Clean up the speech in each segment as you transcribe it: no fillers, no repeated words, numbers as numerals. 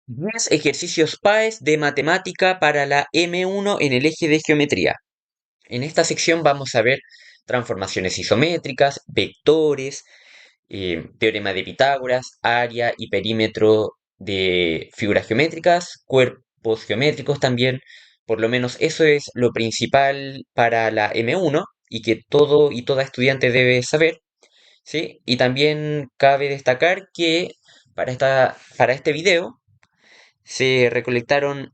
10 ejercicios PAES de matemática para la M1 en el eje de geometría. En esta sección vamos a ver transformaciones isométricas, vectores, teorema de Pitágoras, área y perímetro de figuras geométricas, cuerpos geométricos también. Por lo menos eso es lo principal para la M1 y que todo y toda estudiante debe saber, ¿sí? Y también cabe destacar que para este video se recolectaron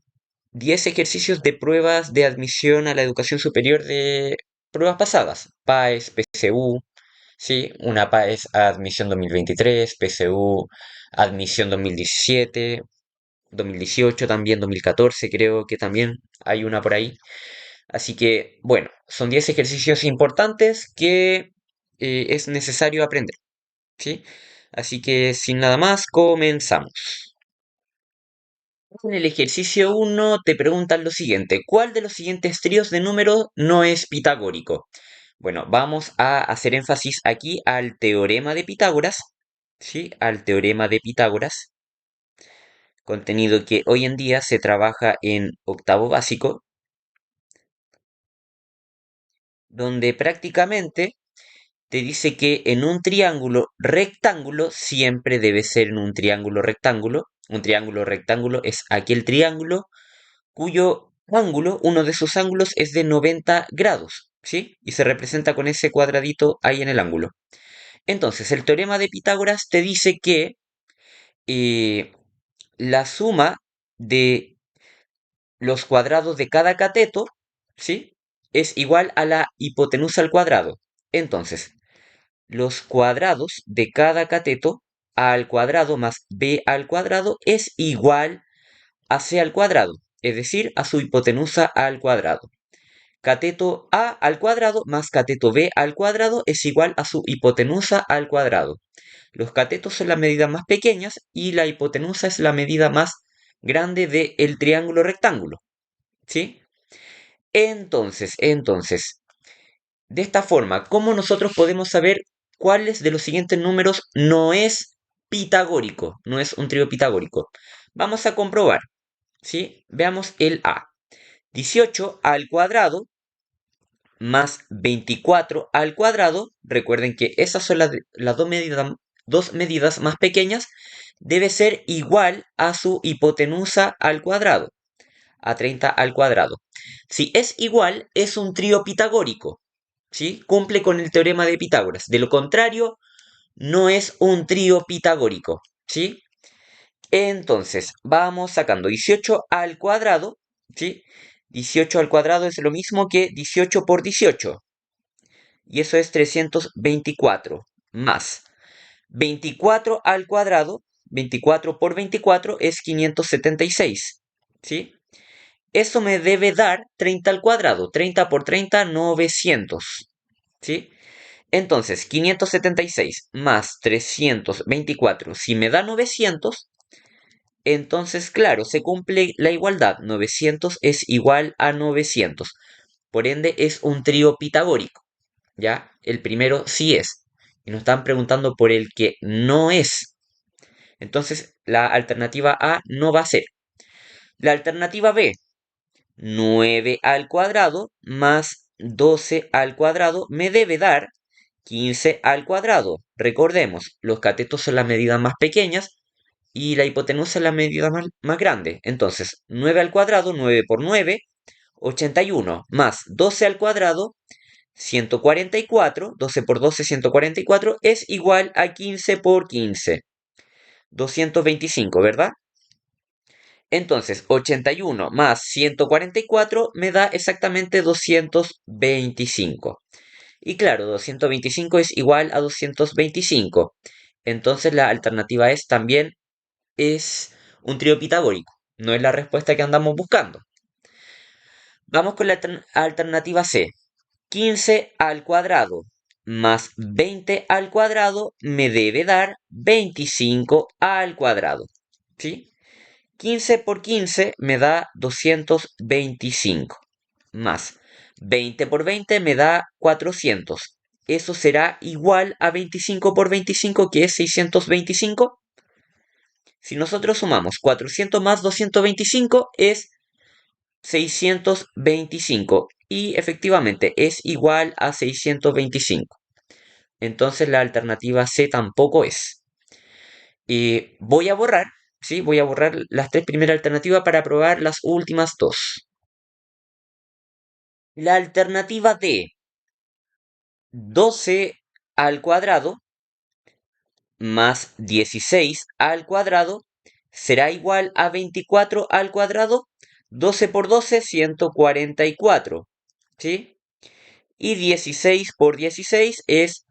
10 ejercicios de pruebas de admisión a la educación superior de pruebas pasadas, PAES, PSU, sí, una PAES admisión 2023, PSU admisión 2017, 2018 también, 2014 creo que también hay una por ahí. Así que, bueno, son 10 ejercicios importantes que es necesario aprender, ¿sí? Así que, sin nada más, comenzamos. En el ejercicio 1 te preguntan lo siguiente: ¿cuál de los siguientes tríos de números no es pitagórico? Bueno, vamos a hacer énfasis aquí al teorema de Pitágoras, ¿sí? Al teorema de Pitágoras, contenido que hoy en día se trabaja en octavo básico, donde prácticamente te dice que en un triángulo rectángulo siempre debe ser en un triángulo rectángulo. Un triángulo rectángulo es aquel triángulo cuyo ángulo, uno de sus ángulos es de 90 grados, ¿sí? Y se representa con ese cuadradito ahí en el ángulo. Entonces, el teorema de Pitágoras te dice que eh, la suma de los cuadrados de cada cateto, ¿sí? Es igual a la hipotenusa al cuadrado. Entonces, los cuadrados de cada cateto a al cuadrado más b al cuadrado es igual a c al cuadrado, es decir, a su hipotenusa al cuadrado. Cateto a al cuadrado más cateto b al cuadrado es igual a su hipotenusa al cuadrado. Los catetos son las medidas más pequeñas y la hipotenusa es la medida más grande del triángulo rectángulo, ¿sí? Entonces, de esta forma, ¿cómo nosotros podemos saber cuáles de los siguientes números no es pitagórico, no es un trío pitagórico? Vamos a comprobar, ¿sí? Veamos el A. 18 al cuadrado más 24 al cuadrado, recuerden que esas son las dos medidas más pequeñas, debe ser igual a su hipotenusa al cuadrado, a 30 al cuadrado. Si es igual, es un trío pitagórico, ¿sí? Cumple con el teorema de Pitágoras. De lo contrario, no es un trío pitagórico, ¿sí? Entonces, vamos sacando 18 al cuadrado, ¿sí? 18 al cuadrado es lo mismo que 18 por 18, y eso es 324, más 24 al cuadrado, 24 por 24 es 576, ¿sí? Eso me debe dar 30 al cuadrado, 30 por 30, 900, ¿sí? Entonces, 576 más 324, si me da 900, entonces, claro, se cumple la igualdad. 900 es igual a 900. Por ende, es un trío pitagórico. ¿Ya? El primero sí es. Y nos están preguntando por el que no es. Entonces, la alternativa A no va a ser. La alternativa B, 9 al cuadrado más 12 al cuadrado me debe dar 15 al cuadrado. Recordemos, los catetos son las medidas más pequeñas y la hipotenusa es la medida más grande. Entonces, 9 al cuadrado, 9 por 9, 81, más 12 al cuadrado, 144, 12 por 12, 144, es igual a 15 por 15, 225, ¿verdad? Entonces, 81 más 144 me da exactamente 225. Y claro, 225 es igual a 225. Entonces la alternativa es también es un trío pitagórico. No es la respuesta que andamos buscando. Vamos con la alternativa C. 15 al cuadrado más 20 al cuadrado me debe dar 25 al cuadrado, ¿sí? 15 por 15 me da 225, más 20 por 20 me da 400. Eso será igual a 25 por 25, que es 625. Si nosotros sumamos 400 más 225 es 625 y efectivamente es igual a 625. Entonces la alternativa C tampoco es. Voy a borrar, ¿sí? Voy a borrar las tres primeras alternativas para probar las últimas dos. La alternativa D, 12 al cuadrado más 16 al cuadrado será igual a 24 al cuadrado. 12 por 12, 144. ¿Sí? Y 16 por 16 es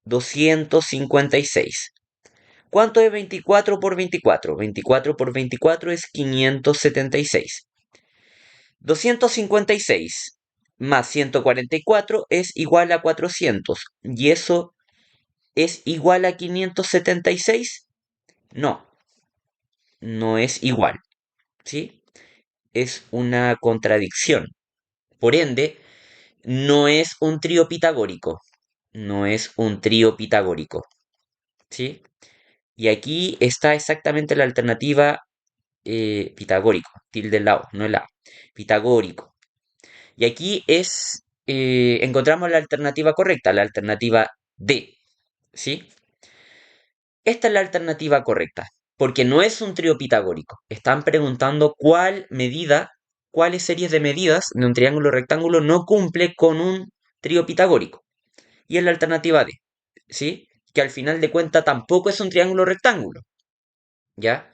256. ¿Cuánto es 24 por 24? 24 por 24 es 576. 256 más 144 es igual a 400. ¿Y eso es igual a 576? No, no es igual. ¿Sí? Es una contradicción. Por ende, no es un trío pitagórico. No es un trío pitagórico. ¿Sí? Y aquí está exactamente la alternativa pitagórico, tilde lao, no el a, pitagórico. Y aquí encontramos la alternativa correcta, la alternativa D, ¿sí? Esta es la alternativa correcta, porque no es un trío pitagórico. Están preguntando cuáles series de medidas de un triángulo rectángulo no cumple con un trío pitagórico. Y es la alternativa D, ¿sí? Que al final de cuentas tampoco es un triángulo rectángulo, ¿ya?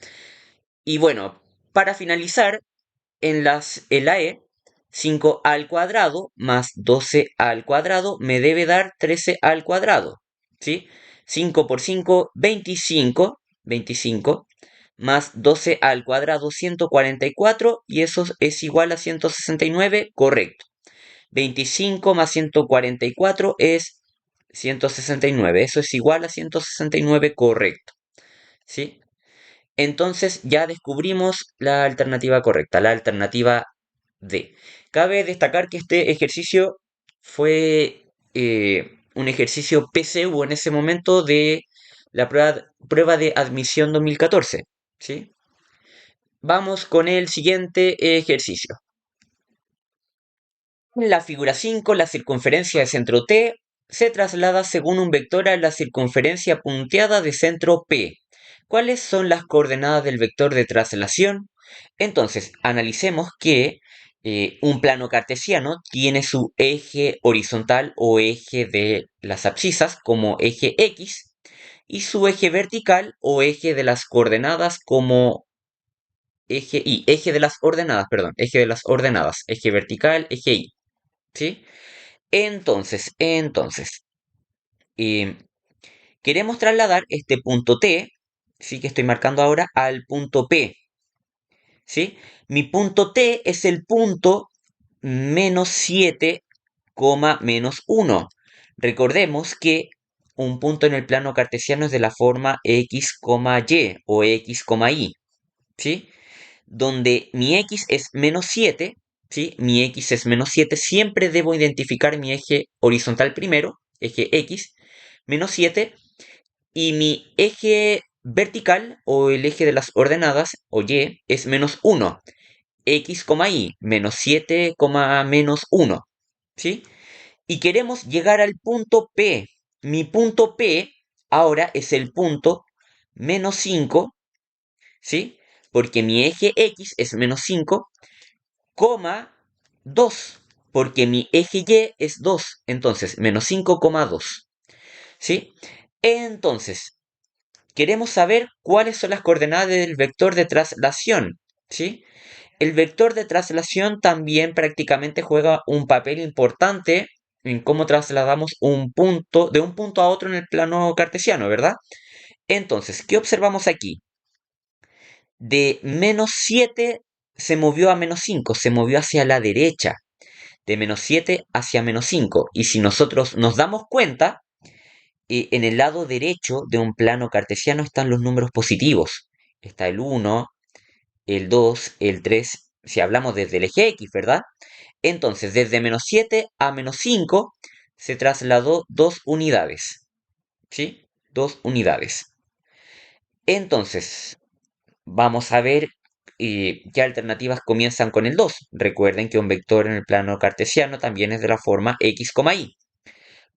Y bueno, para finalizar, en la E, 5 al cuadrado más 12 al cuadrado me debe dar 13 al cuadrado. ¿Sí? 5 por 5, 25. 25 más 12 al cuadrado, 144. Y eso es igual a 169, correcto. 25 más 144 es 169. Eso es igual a 169, correcto. ¿Sí? Entonces ya descubrimos la alternativa correcta, la alternativa D. Cabe destacar que este ejercicio fue un ejercicio PSU en ese momento de la prueba de admisión 2014. ¿Sí? Vamos con el siguiente ejercicio. En la figura 5, la circunferencia de centro T se traslada según un vector a la circunferencia punteada de centro P. ¿Cuáles son las coordenadas del vector de traslación? Entonces, analicemos que un plano cartesiano tiene su eje horizontal o eje de las abscisas como eje X y su eje vertical o eje de las coordenadas como eje Y, eje de las ordenadas, perdón, eje de las ordenadas, eje vertical, eje Y. ¿Sí? Entonces, eh, queremos trasladar este punto T, ¿sí? Que estoy marcando ahora, al punto P, ¿sí? Mi punto T es el punto menos 7, menos 1. Recordemos que un punto en el plano cartesiano es de la forma x, y o x, y, ¿sí? Donde mi x es menos 7, ¿sí? Mi x es menos 7, siempre debo identificar mi eje horizontal primero, eje x, menos 7, y mi eje vertical o el eje de las ordenadas, o y, es menos 1, x, y, menos 7, menos 1, ¿sí? Y queremos llegar al punto P. Mi punto P ahora es el punto menos 5, ¿sí? Porque mi eje X es menos 5, 2, porque mi eje Y es 2, entonces menos 5, 2, ¿sí? Entonces, queremos saber cuáles son las coordenadas del vector de traslación, ¿sí? El vector de traslación también prácticamente juega un papel importante en cómo trasladamos un punto de un punto a otro en el plano cartesiano, ¿verdad? Entonces, ¿qué observamos aquí? De menos 7 se movió a menos 5, se movió hacia la derecha, de menos 7 hacia menos 5. Y si nosotros nos damos cuenta, en el lado derecho de un plano cartesiano están los números positivos. Está el 1, el 2, el 3, si hablamos desde el eje X, ¿verdad? Entonces, desde menos 7 a menos 5 se trasladó 2 unidades. ¿Sí? 2 unidades. Entonces, vamos a ver qué alternativas comienzan con el 2. Recuerden que un vector en el plano cartesiano también es de la forma x, y.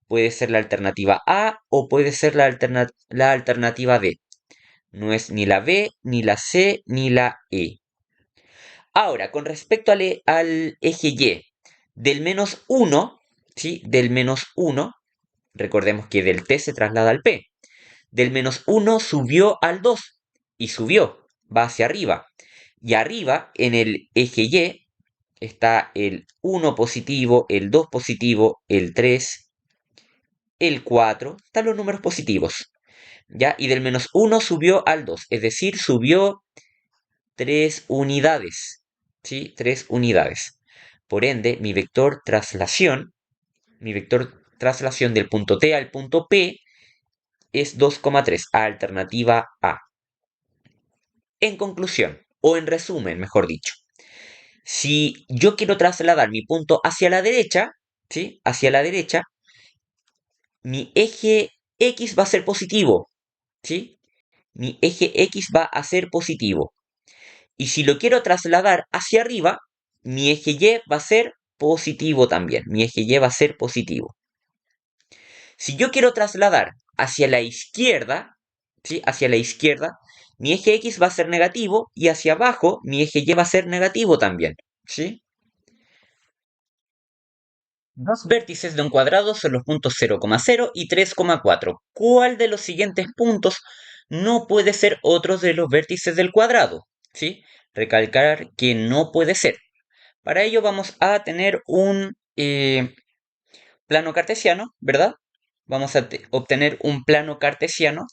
Puede ser la alternativa A o puede ser la alternativa D. No es ni la B, ni la C, ni la E. Ahora, con respecto al eje Y, del menos 1, ¿sí? Del menos 1, recordemos que del T se traslada al P. Del menos 1 subió al 2 y subió, va hacia arriba. Y arriba, en el eje Y, está el 1 positivo, el 2 positivo, el 3, el 4, están los números positivos. ¿Ya? Y del menos 1 subió al 2, es decir, subió 3 unidades. ¿Sí? 3 unidades. Por ende, mi vector traslación del punto T al punto P es 2,3, alternativa A. En conclusión, o en resumen, mejor dicho, si yo quiero trasladar mi punto hacia la derecha, ¿sí? Hacia la derecha, mi eje X va a ser positivo, ¿sí? Mi eje X va a ser positivo. Y si lo quiero trasladar hacia arriba, mi eje Y va a ser positivo también. Mi eje Y va a ser positivo. Si yo quiero trasladar hacia la izquierda, ¿sí? Hacia la izquierda, mi eje X va a ser negativo y hacia abajo mi eje Y va a ser negativo también, ¿sí? Dos vértices de un cuadrado son los puntos 0,0 y 3,4. ¿Cuál de los siguientes puntos no puede ser otro de los vértices del cuadrado? ¿Sí? Recalcar que no puede ser. Para ello vamos a tener un plano cartesiano, ¿verdad? Vamos a obtener un plano cartesiano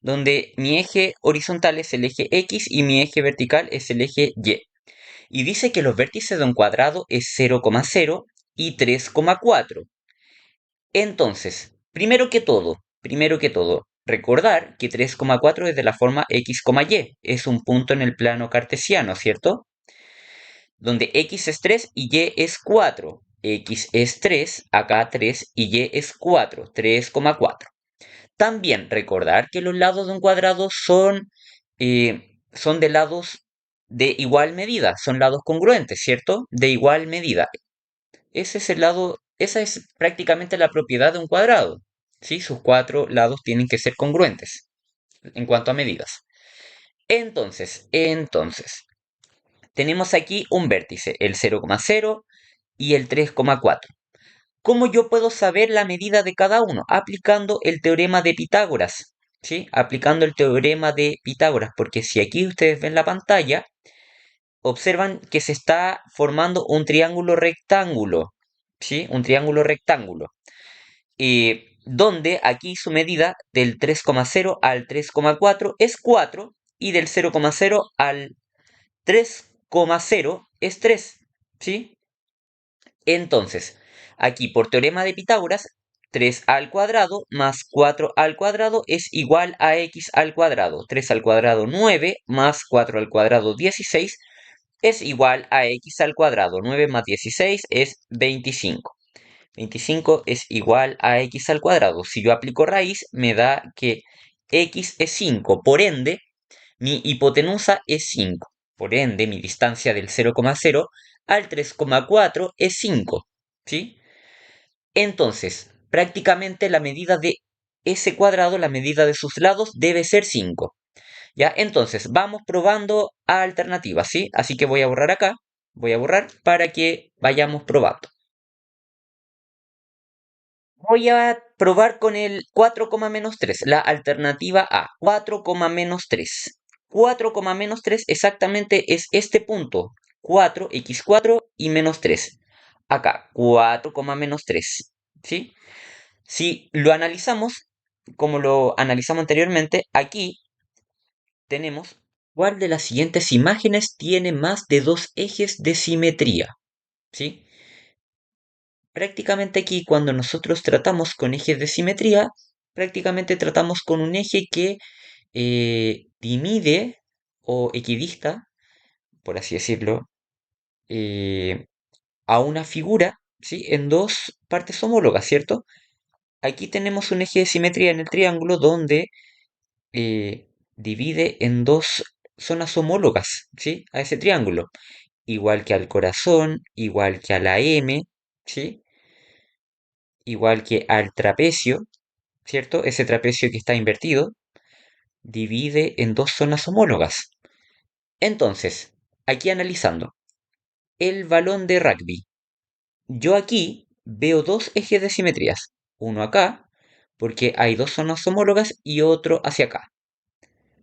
donde mi eje horizontal es el eje X y mi eje vertical es el eje Y. Y dice que los vértices de un cuadrado es 0,0 y 3,4. Entonces, primero que todo, recordar que 3,4 es de la forma x, y, es un punto en el plano cartesiano, ¿cierto? Donde x es 3 y y es 4. X es 3, acá 3 y y es 4, 3,4. También recordar que los lados de un cuadrado son de lados de igual medida, son lados congruentes, ¿cierto? De igual medida. Ese es el lado, esa es prácticamente la propiedad de un cuadrado. ¿Sí? Sus cuatro lados tienen que ser congruentes en cuanto a medidas. Entonces, tenemos aquí un vértice, el 0,0 y el 3,4. ¿Cómo yo puedo saber la medida de cada uno? Aplicando el teorema de Pitágoras. ¿Sí? Aplicando el teorema de Pitágoras, porque si aquí ustedes ven la pantalla, observan que se está formando un triángulo rectángulo. ¿Sí? Un triángulo rectángulo. Donde aquí su medida del 3,0 al 3,4 es 4 y del 0,0 al 3,0 es 3. ¿Sí? Entonces, aquí por teorema de Pitágoras, 3 al cuadrado más 4 al cuadrado es igual a x al cuadrado. 3 al cuadrado 9 más 4 al cuadrado 16 es igual a x al cuadrado. 9 más 16 es 25. 25 es igual a x al cuadrado. Si yo aplico raíz, me da que x es 5. Por ende, mi hipotenusa es 5. Por ende, mi distancia del 0,0 al 3,4 es 5. ¿Sí? Entonces, prácticamente la medida de ese cuadrado, la medida de sus lados, debe ser 5. ¿Ya? Entonces, vamos probando alternativas, ¿sí? Así que voy a borrar acá. Voy a borrar para que vayamos probando. Voy a probar con el 4, menos 3, la alternativa A, 4, menos 3. 4, menos 3 exactamente es este punto, 4, x4 y menos 3. Acá, 4, menos 3. ¿Sí? Si lo analizamos, como lo analizamos anteriormente, aquí tenemos cuál de las siguientes imágenes tiene más de dos ejes de simetría. ¿Sí? Prácticamente aquí cuando nosotros tratamos con ejes de simetría, prácticamente tratamos con un eje que divide o equidista, por así decirlo, eh, a una figura, ¿sí? En dos partes homólogas, ¿cierto? Aquí tenemos un eje de simetría en el triángulo donde divide en dos zonas homólogas, ¿sí? A ese triángulo. Igual que al corazón, igual que a la M, ¿sí? Igual que al trapecio, ¿cierto? Ese trapecio que está invertido divide en dos zonas homólogas. Entonces, aquí analizando, el balón de rugby. Yo aquí veo dos ejes de simetrías. Uno acá, porque hay dos zonas homólogas, y otro hacia acá.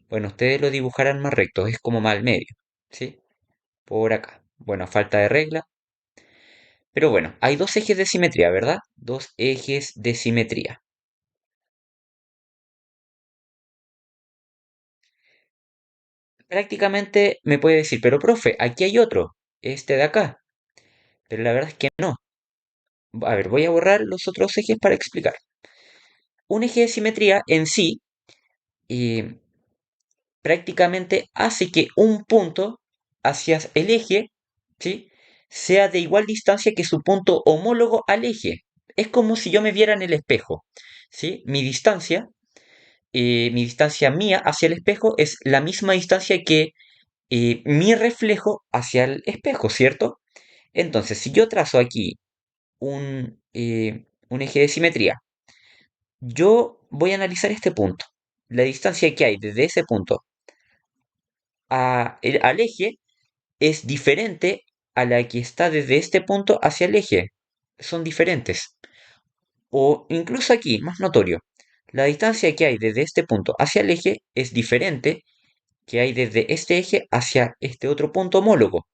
Bueno, ustedes lo dibujarán más recto, es como más al medio, ¿sí? Por acá. Bueno, falta de regla. Pero bueno, hay dos ejes de simetría, ¿verdad? Dos ejes de simetría. Prácticamente me puede decir, pero profe, aquí hay otro, este de acá. Pero la verdad es que no. A ver, voy a borrar los otros ejes para explicar. Un eje de simetría en sí eh, prácticamente hace que un punto hacia el eje, ¿sí? Sea de igual distancia que su punto homólogo al eje. Es como si yo me viera en el espejo, ¿sí? Mi distancia mía hacia el espejo es la misma distancia que mi reflejo hacia el espejo, ¿cierto? Entonces, si yo trazo aquí un eje de simetría, yo voy a analizar este punto. La distancia que hay desde ese punto al eje es diferente a la que está desde este punto hacia el eje. Son diferentes. O incluso aquí, más notorio, la distancia que hay desde este punto hacia el eje es diferente que hay desde este eje hacia este otro punto homólogo.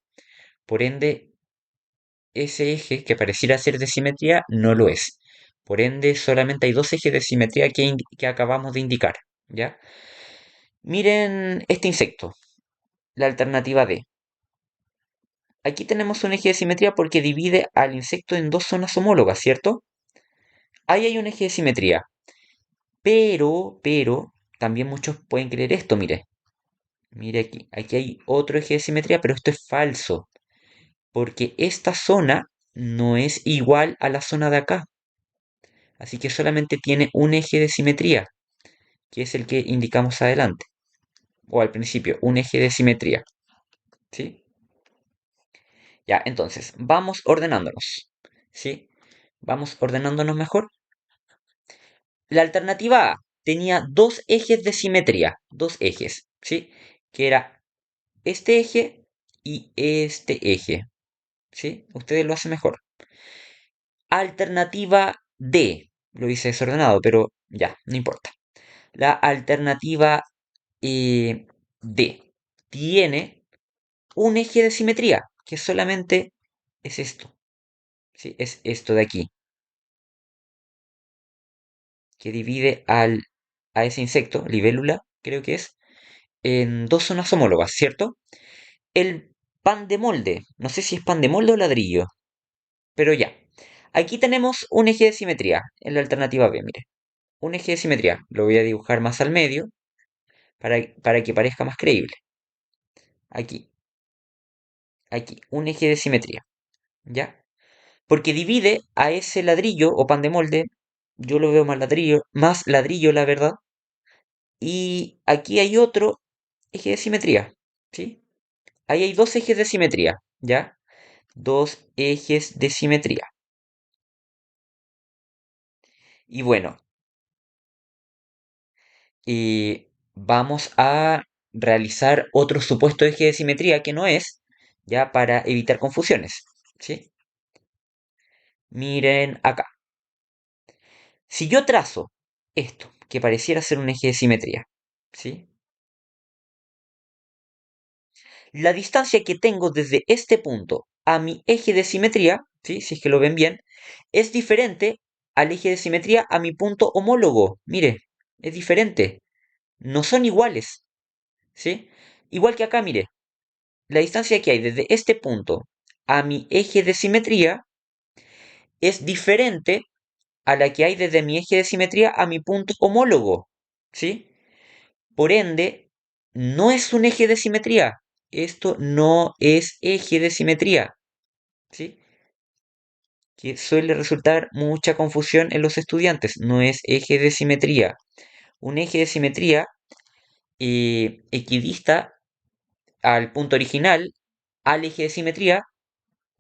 Por ende, ese eje que pareciera ser de simetría no lo es. Por ende, solamente hay dos ejes de simetría que acabamos de indicar. ¿Ya? Miren este insecto, la alternativa D. Aquí tenemos un eje de simetría porque divide al insecto en dos zonas homólogas, ¿cierto? Ahí hay un eje de simetría. Pero, también muchos pueden creer esto, mire. Mire aquí, aquí hay otro eje de simetría, pero esto es falso. Porque esta zona no es igual a la zona de acá. Así que solamente tiene un eje de simetría, que es el que indicamos adelante. O al principio, un eje de simetría. ¿Sí? Ya, entonces, vamos ordenándonos. ¿Sí? Vamos ordenándonos mejor. La alternativa A tenía dos ejes de simetría, dos ejes, ¿sí? Que era este eje y este eje, ¿sí? Ustedes lo hacen mejor. Alternativa D, lo hice desordenado, pero ya, no importa. La alternativa D tiene un eje de simetría, que solamente es esto, ¿sí? Es esto de aquí, que divide a ese insecto, libélula, creo que es, en dos zonas homólogas, ¿cierto? El pan de molde, no sé si es pan de molde o ladrillo, pero ya. Aquí tenemos un eje de simetría en la alternativa B, mire. Un eje de simetría, lo voy a dibujar más al medio para que parezca más creíble. Aquí, aquí, un eje de simetría, ¿ya? Porque divide a ese ladrillo o pan de molde, yo lo veo más ladrillo la verdad, y aquí hay otro eje de simetría, ¿sí? Ahí hay dos ejes de simetría, ¿ya? Dos ejes de simetría. Y bueno, vamos a realizar otro supuesto eje de simetría que no es, ya para evitar confusiones, ¿sí? Miren acá. Si yo trazo esto, que pareciera ser un eje de simetría, ¿sí? La distancia que tengo desde este punto a mi eje de simetría, ¿sí? Si es que lo ven bien, es diferente al eje de simetría a mi punto homólogo. Mire, es diferente. No son iguales, ¿sí? Igual que acá, mire, la distancia que hay desde este punto a mi eje de simetría es diferente a la que hay desde mi eje de simetría a mi punto homólogo, ¿sí? Por ende, no es un eje de simetría. Esto no es eje de simetría, ¿sí? Que suele resultar mucha confusión en los estudiantes. No es eje de simetría. Un eje de simetría equidista al punto original, al eje de simetría,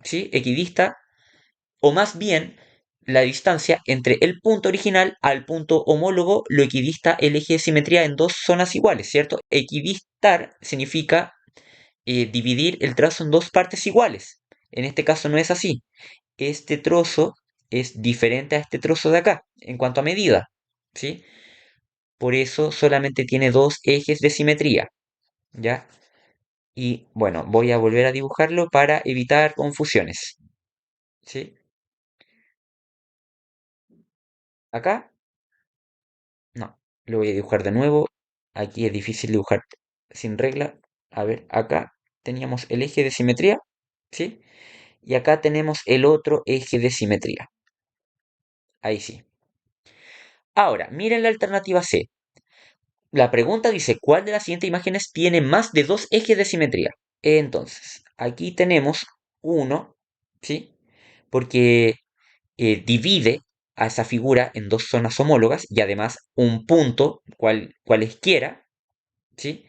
¿sí? Equidista, o más bien la distancia entre el punto original al punto homólogo lo equidista el eje de simetría en dos zonas iguales, ¿cierto? Equidistar significa dividir el trazo en dos partes iguales. En este caso no es así. Este trozo es diferente a este trozo de acá en cuanto a medida, ¿sí? Por eso solamente tiene dos ejes de simetría, ¿ya? Y bueno, voy a volver a dibujarlo para evitar confusiones, ¿sí? Acá, no, lo voy a dibujar de nuevo. Aquí es difícil dibujar sin regla. A ver, acá teníamos el eje de simetría, ¿sí? Y acá tenemos el otro eje de simetría. Ahí sí. Ahora, miren la alternativa C. La pregunta dice, ¿cuál de las siguientes imágenes tiene más de dos ejes de simetría? Entonces, aquí tenemos uno, ¿sí? Porque divide a esa figura en dos zonas homólogas y además un punto cualesquiera, ¿sí?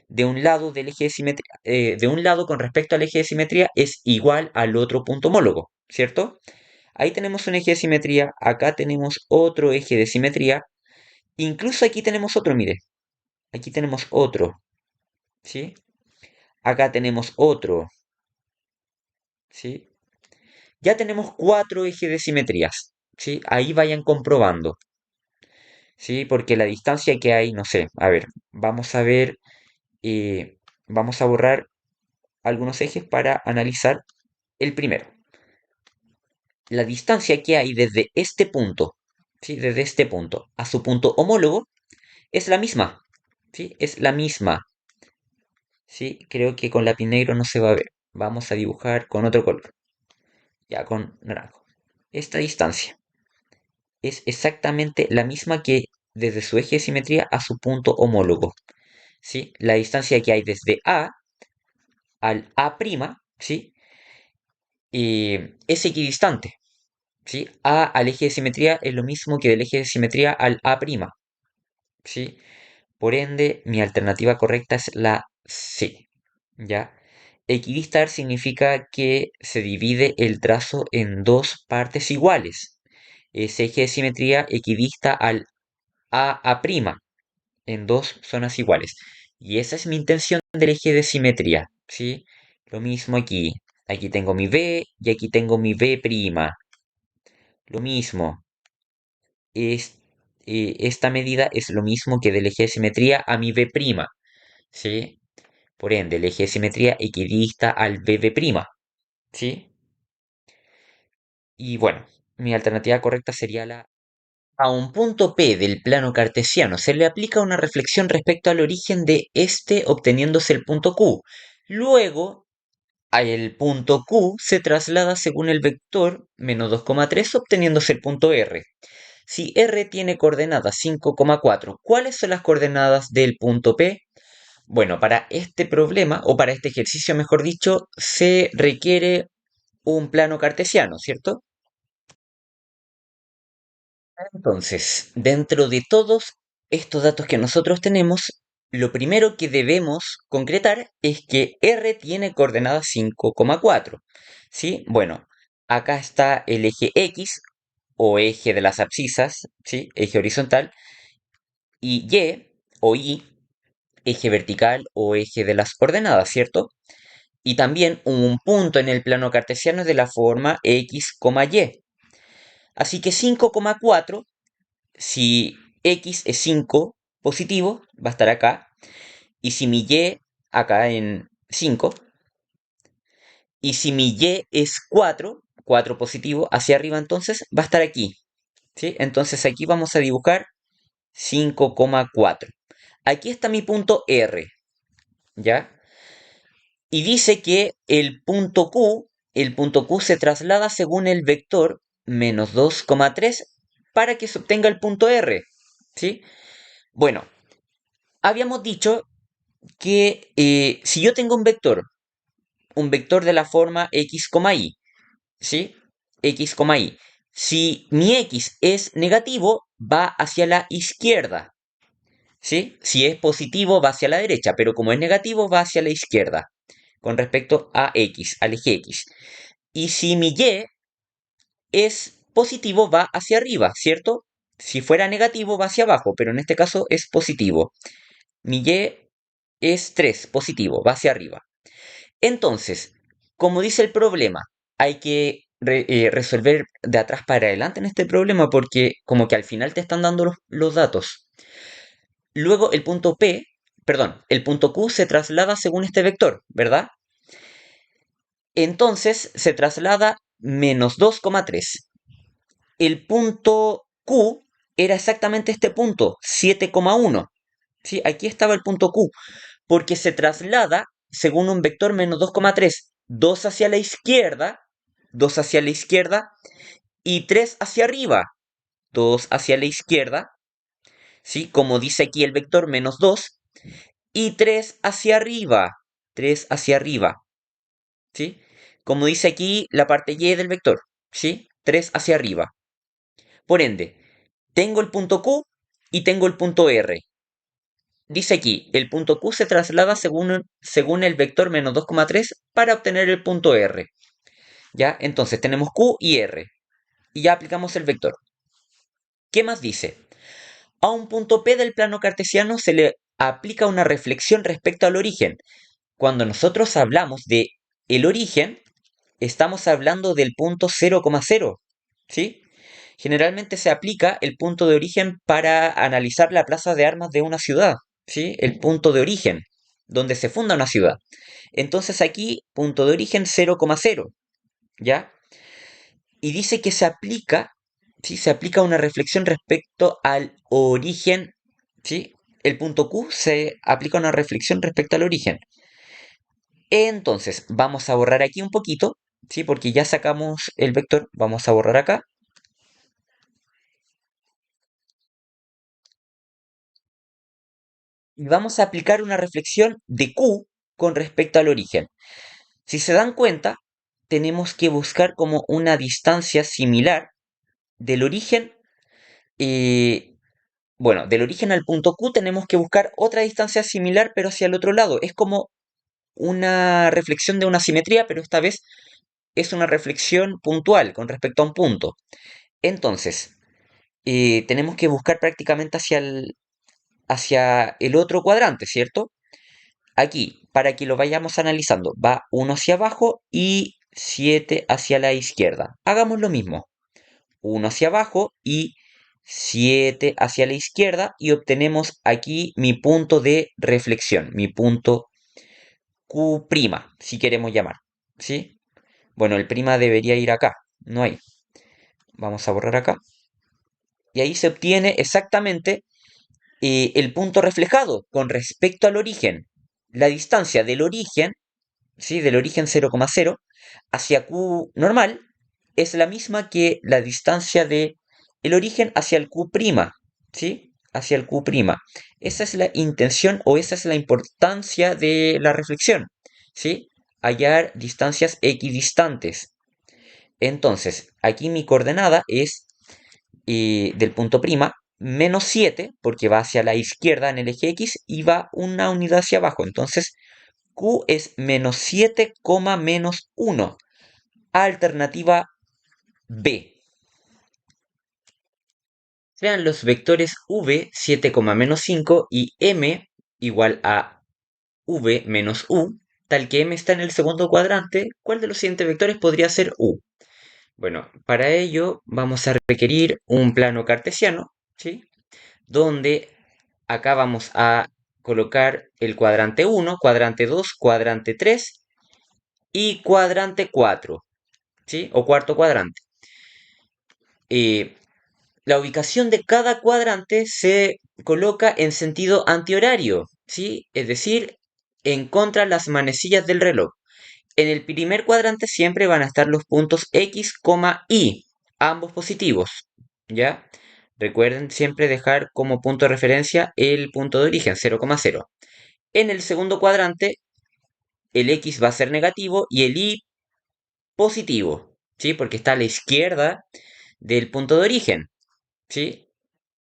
De un lado del eje de simetría, de un lado con respecto al eje de simetría es igual al otro punto homólogo, ¿cierto? Ahí tenemos un eje de simetría, acá tenemos otro eje de simetría, incluso aquí tenemos otro, mire, aquí tenemos otro, ¿sí? Acá tenemos otro, ¿sí? Ya tenemos cuatro ejes de simetrías, ¿sí? Ahí vayan comprobando, ¿sí? Porque la distancia que hay, no sé, a ver, vamos a ver, eh, vamos a borrar algunos ejes para analizar el primero. La distancia que hay desde este punto, ¿sí? Desde este punto a su punto homólogo es la misma, ¿sí? Es la misma, ¿sí? Creo que con lápiz negro no se va a ver. Vamos a dibujar con otro color, ya con naranjo. Esta distancia es exactamente la misma que desde su eje de simetría a su punto homólogo, ¿sí? La distancia que hay desde A al A', ¿sí? Es equidistante, ¿sí? A al eje de simetría es lo mismo que del eje de simetría al A', ¿sí? Por ende, mi alternativa correcta es la C, ¿ya? Equidistar significa que se divide el trazo en dos partes iguales. Ese eje de simetría equidista al A', en dos zonas iguales. Y esa es mi intención del eje de simetría, ¿sí? Lo mismo aquí. Aquí tengo mi B y aquí tengo mi B'. Lo mismo. Es, esta medida es lo mismo que del eje de simetría a mi B', ¿sí? Por ende, el eje de simetría equidista al BB', ¿sí? Y bueno, mi alternativa correcta sería la... A un punto P del plano cartesiano se le aplica una reflexión respecto al origen de este obteniéndose el punto Q. Luego, el punto Q se traslada según el vector -2,3 obteniéndose el punto R. Si R tiene coordenadas 5,4, ¿cuáles son las coordenadas del punto P? Bueno, para este problema, o para este ejercicio mejor dicho, se requiere un plano cartesiano, ¿cierto? Entonces, dentro de todos estos datos que nosotros tenemos, lo primero que debemos concretar es que R tiene coordenadas 5,4. ¿Sí? Bueno, acá está el eje X o eje de las abscisas, ¿sí? Eje horizontal, y Y o Y, eje vertical o eje de las ordenadas, ¿cierto? Y también un punto en el plano cartesiano es de la forma X, Y. Así que 5,4, si X es 5 positivo, va a estar acá. Y si mi Y acá en 5. Y si mi Y es 4, 4 positivo, hacia arriba entonces va a estar aquí. ¿Sí? Entonces aquí vamos a dibujar 5,4. Aquí está mi punto R, ¿ya? Y dice que el punto Q se traslada según el vector -2,3 para que se obtenga el punto R, ¿sí? Bueno, habíamos dicho que si yo tengo un vector de la forma x, y, ¿sí? X, y. Si mi x es negativo, va hacia la izquierda, ¿sí? Si es positivo, va hacia la derecha, pero como es negativo, va hacia la izquierda. con respecto a x, al eje x. Y si mi y es positivo, va hacia arriba, ¿cierto? Si fuera negativo, va hacia abajo, pero en este caso es positivo. Mi y es 3, positivo, va hacia arriba. Entonces, como dice el problema, hay que resolver de atrás para adelante en este problema porque como que al final te están dando los datos. Luego el punto P, perdón, el punto Q se traslada según este vector, ¿verdad? Entonces se traslada menos 2,3. El punto Q era exactamente este punto, 7,1. ¿Sí? Aquí estaba el punto Q, porque se traslada según un vector menos 2,3, 2 hacia la izquierda, 2 hacia la izquierda y 3 hacia arriba, 2 hacia la izquierda, ¿sí? Como dice aquí el vector menos 2, y 3 hacia arriba, 3 hacia arriba, ¿sí? Como dice aquí la parte y del vector, ¿sí? 3 hacia arriba. Por ende, tengo el punto Q y tengo el punto R. Dice aquí, el punto Q se traslada según el vector menos 2,3 para obtener el punto R. ¿Ya? Entonces tenemos Q y R. Y ya aplicamos el vector. ¿Qué más dice? A un punto P del plano cartesiano se le aplica una reflexión respecto al origen. Cuando nosotros hablamos de el origen, estamos hablando del punto 0,0. ¿Sí? Generalmente se aplica el punto de origen para analizar la plaza de armas de una ciudad, ¿sí? El punto de origen, donde se funda una ciudad. Entonces aquí, punto de origen 0,0, ¿ya? Y dice que se aplica, ¿sí? Se aplica una reflexión respecto al origen, ¿sí? El punto Q se aplica una reflexión respecto al origen. Entonces, vamos a borrar aquí un poquito, ¿sí? Porque ya sacamos el vector, vamos a borrar acá. Y vamos a aplicar una reflexión de Q con respecto al origen. Si se dan cuenta, tenemos que buscar como una distancia similar del origen. eh, bueno, del origen al punto Q tenemos que buscar otra distancia similar, pero hacia el otro lado. Es como una reflexión de una simetría, pero esta vez es una reflexión puntual con respecto a un punto. Entonces, tenemos que buscar prácticamente hacia el otro cuadrante, ¿cierto? Aquí, para que lo vayamos analizando, va 1 hacia abajo y 7 hacia la izquierda. Hagamos lo mismo. 1 hacia abajo y 7 hacia la izquierda y obtenemos aquí mi punto de reflexión, mi punto Q', si queremos llamar. ¿Sí? Bueno, el prima debería ir acá, no hay. Vamos a borrar acá. Y ahí se obtiene exactamente el punto reflejado con respecto al origen. La distancia del origen, ¿sí? Del origen 0,0 hacia Q normal es la misma que la distancia de el origen hacia el Q', ¿sí? Hacia el Q'. Esa es la intención o esa es la importancia de la reflexión, ¿sí? Hallar distancias equidistantes. Entonces, aquí mi coordenada es del punto prima, menos 7, porque va hacia la izquierda en el eje X y va una unidad hacia abajo. Entonces, Q es menos 7, menos 1. Alternativa B. Sean los vectores v 7, menos 5 y m igual a v menos u, tal que m está en el segundo cuadrante, ¿cuál de los siguientes vectores podría ser u? Bueno, para ello vamos a requerir un plano cartesiano, ¿sí? Donde acá vamos a colocar el cuadrante 1, cuadrante 2, cuadrante 3 y cuadrante 4, ¿sí? O cuarto cuadrante. Eh, la ubicación de cada cuadrante se coloca en sentido antihorario, ¿sí? Es decir, en contra de las manecillas del reloj. En el primer cuadrante siempre van a estar los puntos X, Y, ambos positivos, ¿ya? Recuerden siempre dejar como punto de referencia el punto de origen, 0,0. En el segundo cuadrante, el X va a ser negativo y el Y positivo, ¿sí? Porque está a la izquierda del punto de origen, ¿sí?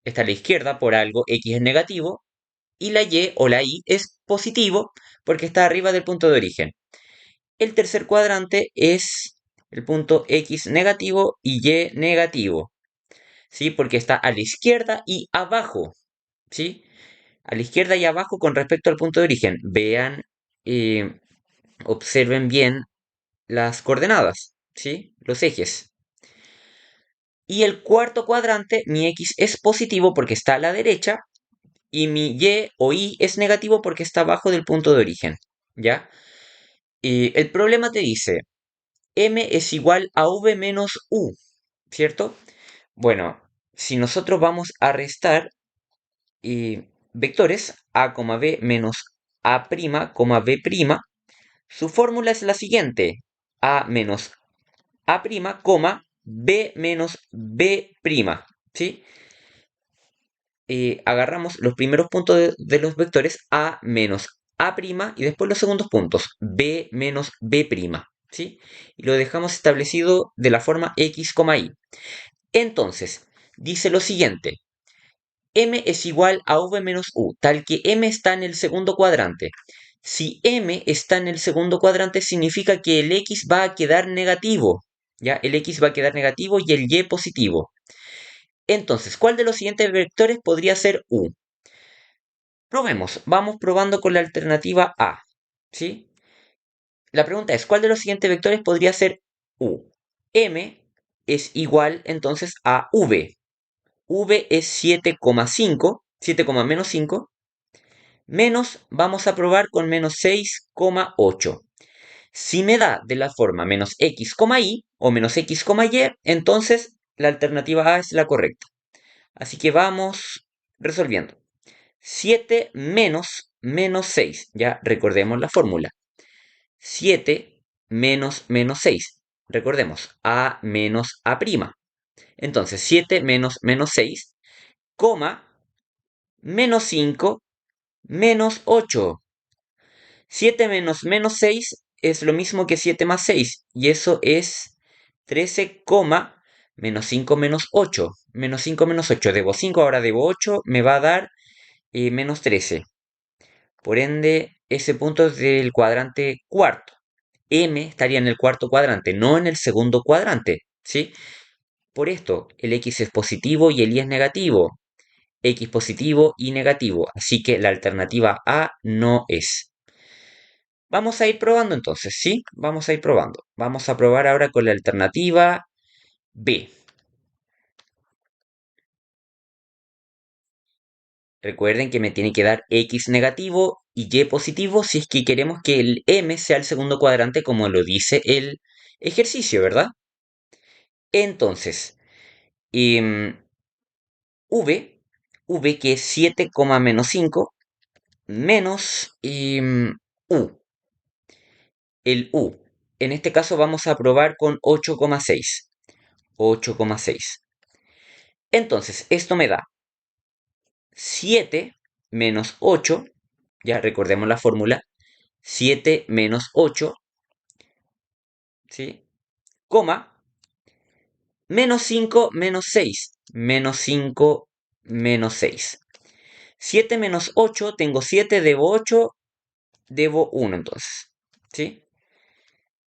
Está a la izquierda por algo, X es negativo, y la Y o la Y es positivo porque está arriba del punto de origen. El tercer cuadrante es el punto X negativo y Y negativo, ¿sí? Porque está a la izquierda y abajo, ¿sí? A la izquierda y abajo con respecto al punto de origen. Vean, eh, observen bien las coordenadas, ¿sí? Los ejes. Y el cuarto cuadrante, mi X es positivo porque está a la derecha y mi Y o Y es negativo porque está abajo del punto de origen, ¿ya? Y el problema te dice, M es igual a V menos U, ¿cierto? Bueno, si nosotros vamos a restar vectores A, B menos A', B', su fórmula es la siguiente. A menos A', B menos B', ¿sí? Agarramos los primeros puntos de los vectores A menos A' y después los segundos puntos B menos B', ¿sí? Y lo dejamos establecido de la forma X, Y. Entonces, dice lo siguiente. M es igual a V menos U, tal que M está en el segundo cuadrante. Si M está en el segundo cuadrante, significa que el X va a quedar negativo. ¿Ya? El X va a quedar negativo y el Y positivo. Entonces, ¿cuál de los siguientes vectores podría ser U? Probemos, vamos probando con la alternativa A. ¿Sí? La pregunta es, ¿cuál de los siguientes vectores podría ser U? M es igual entonces a V. V es 7,5, 7, menos 5, menos, vamos a probar con menos 6,8. Si me da de la forma menos x, y o menos x, y, entonces la alternativa A es la correcta. Así que vamos resolviendo. 7 menos menos 6, ya recordemos la fórmula. 7 menos menos 6, recordemos, A menos A'. Entonces 7 menos menos 6, menos 5 menos 8. 7 menos menos 6 es lo mismo que 7 más 6. Y eso es 13, menos 5 menos 8. Menos 5 menos 8. Debo 5, ahora debo 8. Me va a dar menos 13. Por ende, ese punto es del cuadrante cuarto. M estaría en el cuarto cuadrante, no en el segundo cuadrante. ¿Sí? Por esto, el X es positivo y el Y es negativo. X positivo y negativo. Así que la alternativa A no es. Vamos a ir probando entonces, ¿sí? Vamos a ir probando. Vamos a probar ahora con la alternativa B. Recuerden que me tiene que dar X negativo y Y positivo si es que queremos que el M sea el segundo cuadrante como lo dice el ejercicio, ¿verdad? Entonces, em, V que es 7, menos 5, menos U. El U. En este caso vamos a probar con 8,6. 8,6. Entonces, esto me da 7 menos 8, ya recordemos la fórmula, 7 menos 8, ¿sí? Coma, menos 5 menos 6, menos 5 menos 6. 7 menos 8, tengo 7, debo 8, debo 1 entonces, ¿sí?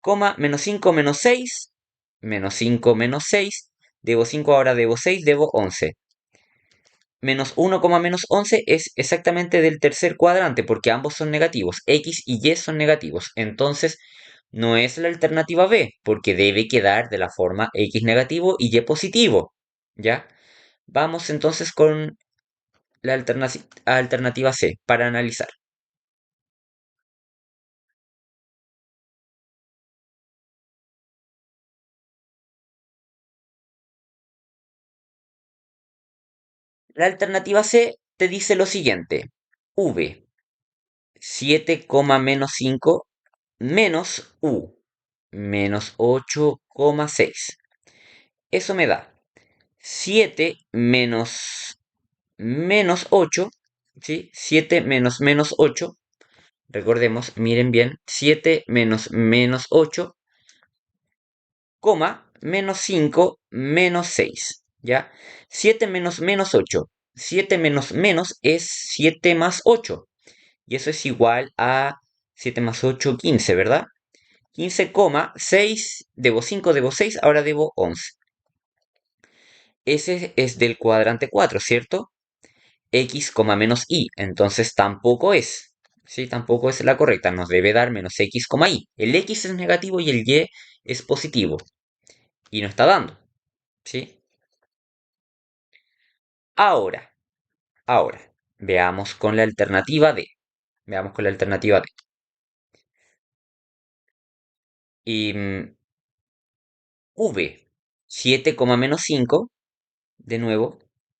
Coma, menos 5 menos 6, menos 5 menos 6, debo 5, ahora debo 6, debo 11. Menos 1, menos 11 es exactamente del tercer cuadrante porque ambos son negativos. X y Y son negativos. Entonces no es la alternativa B porque debe quedar de la forma X negativo y Y positivo. ¿Ya? Vamos entonces con la alternativa C para analizar. La alternativa C te dice lo siguiente. V 7, menos 5 menos U menos 8,6. Eso me da 7 menos 8, ¿sí? 7 menos menos 8, recordemos, miren bien, 7 menos menos 8, menos 5 menos 6, ¿ya? 7 menos menos 8, 7 menos menos es 7 más 8, y eso es igual a 7 más 8, 15, ¿verdad? 15,6, debo 5, debo 6, ahora debo 11. Ese es del cuadrante 4, ¿cierto? X, menos y, entonces tampoco es. ¿Sí? Tampoco es la correcta, nos debe dar menos x, y. El x es negativo y el y es positivo. Y nos está dando. ¿Sí? Ahora, ahora, veamos con la alternativa D. Veamos con la alternativa D. Y V, 7, menos 5, de nuevo,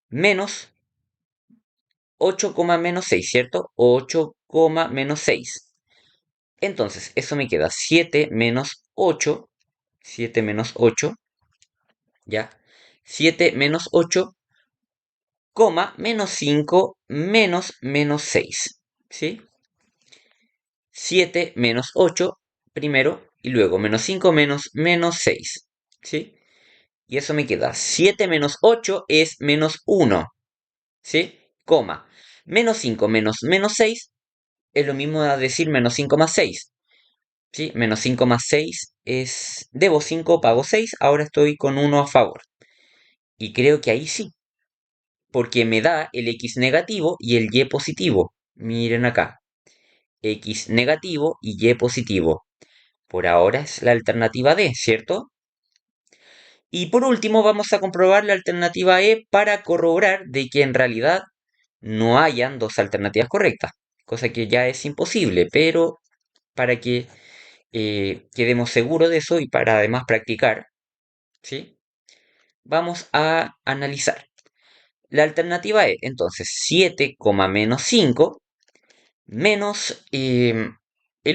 menos 8, menos 6, ¿cierto? 8, menos 6. Entonces, eso me queda 7 menos 8, 7 menos 8, ¿ya? 7 menos 8, menos 5, menos 6, ¿sí? 7 menos 8 primero y luego menos 5 menos 6, ¿sí? Y eso me queda 7 menos 8 es menos 1, ¿sí? Coma. Menos 5 menos 6 es lo mismo a decir menos 5 más 6, ¿sí? Menos 5 más 6 es... Debo 5, pago 6, ahora estoy con 1 a favor. Y creo que ahí sí, porque me da el x negativo y el y positivo. Miren acá, x negativo y y positivo. Por ahora es la alternativa D, ¿cierto? Y por último vamos a comprobar la alternativa E para corroborar de que en realidad no hayan dos alternativas correctas, cosa que ya es imposible, pero para que quedemos seguros de eso y para además practicar, ¿sí? Vamos a analizar. La alternativa E, entonces, 7, menos 5 menos el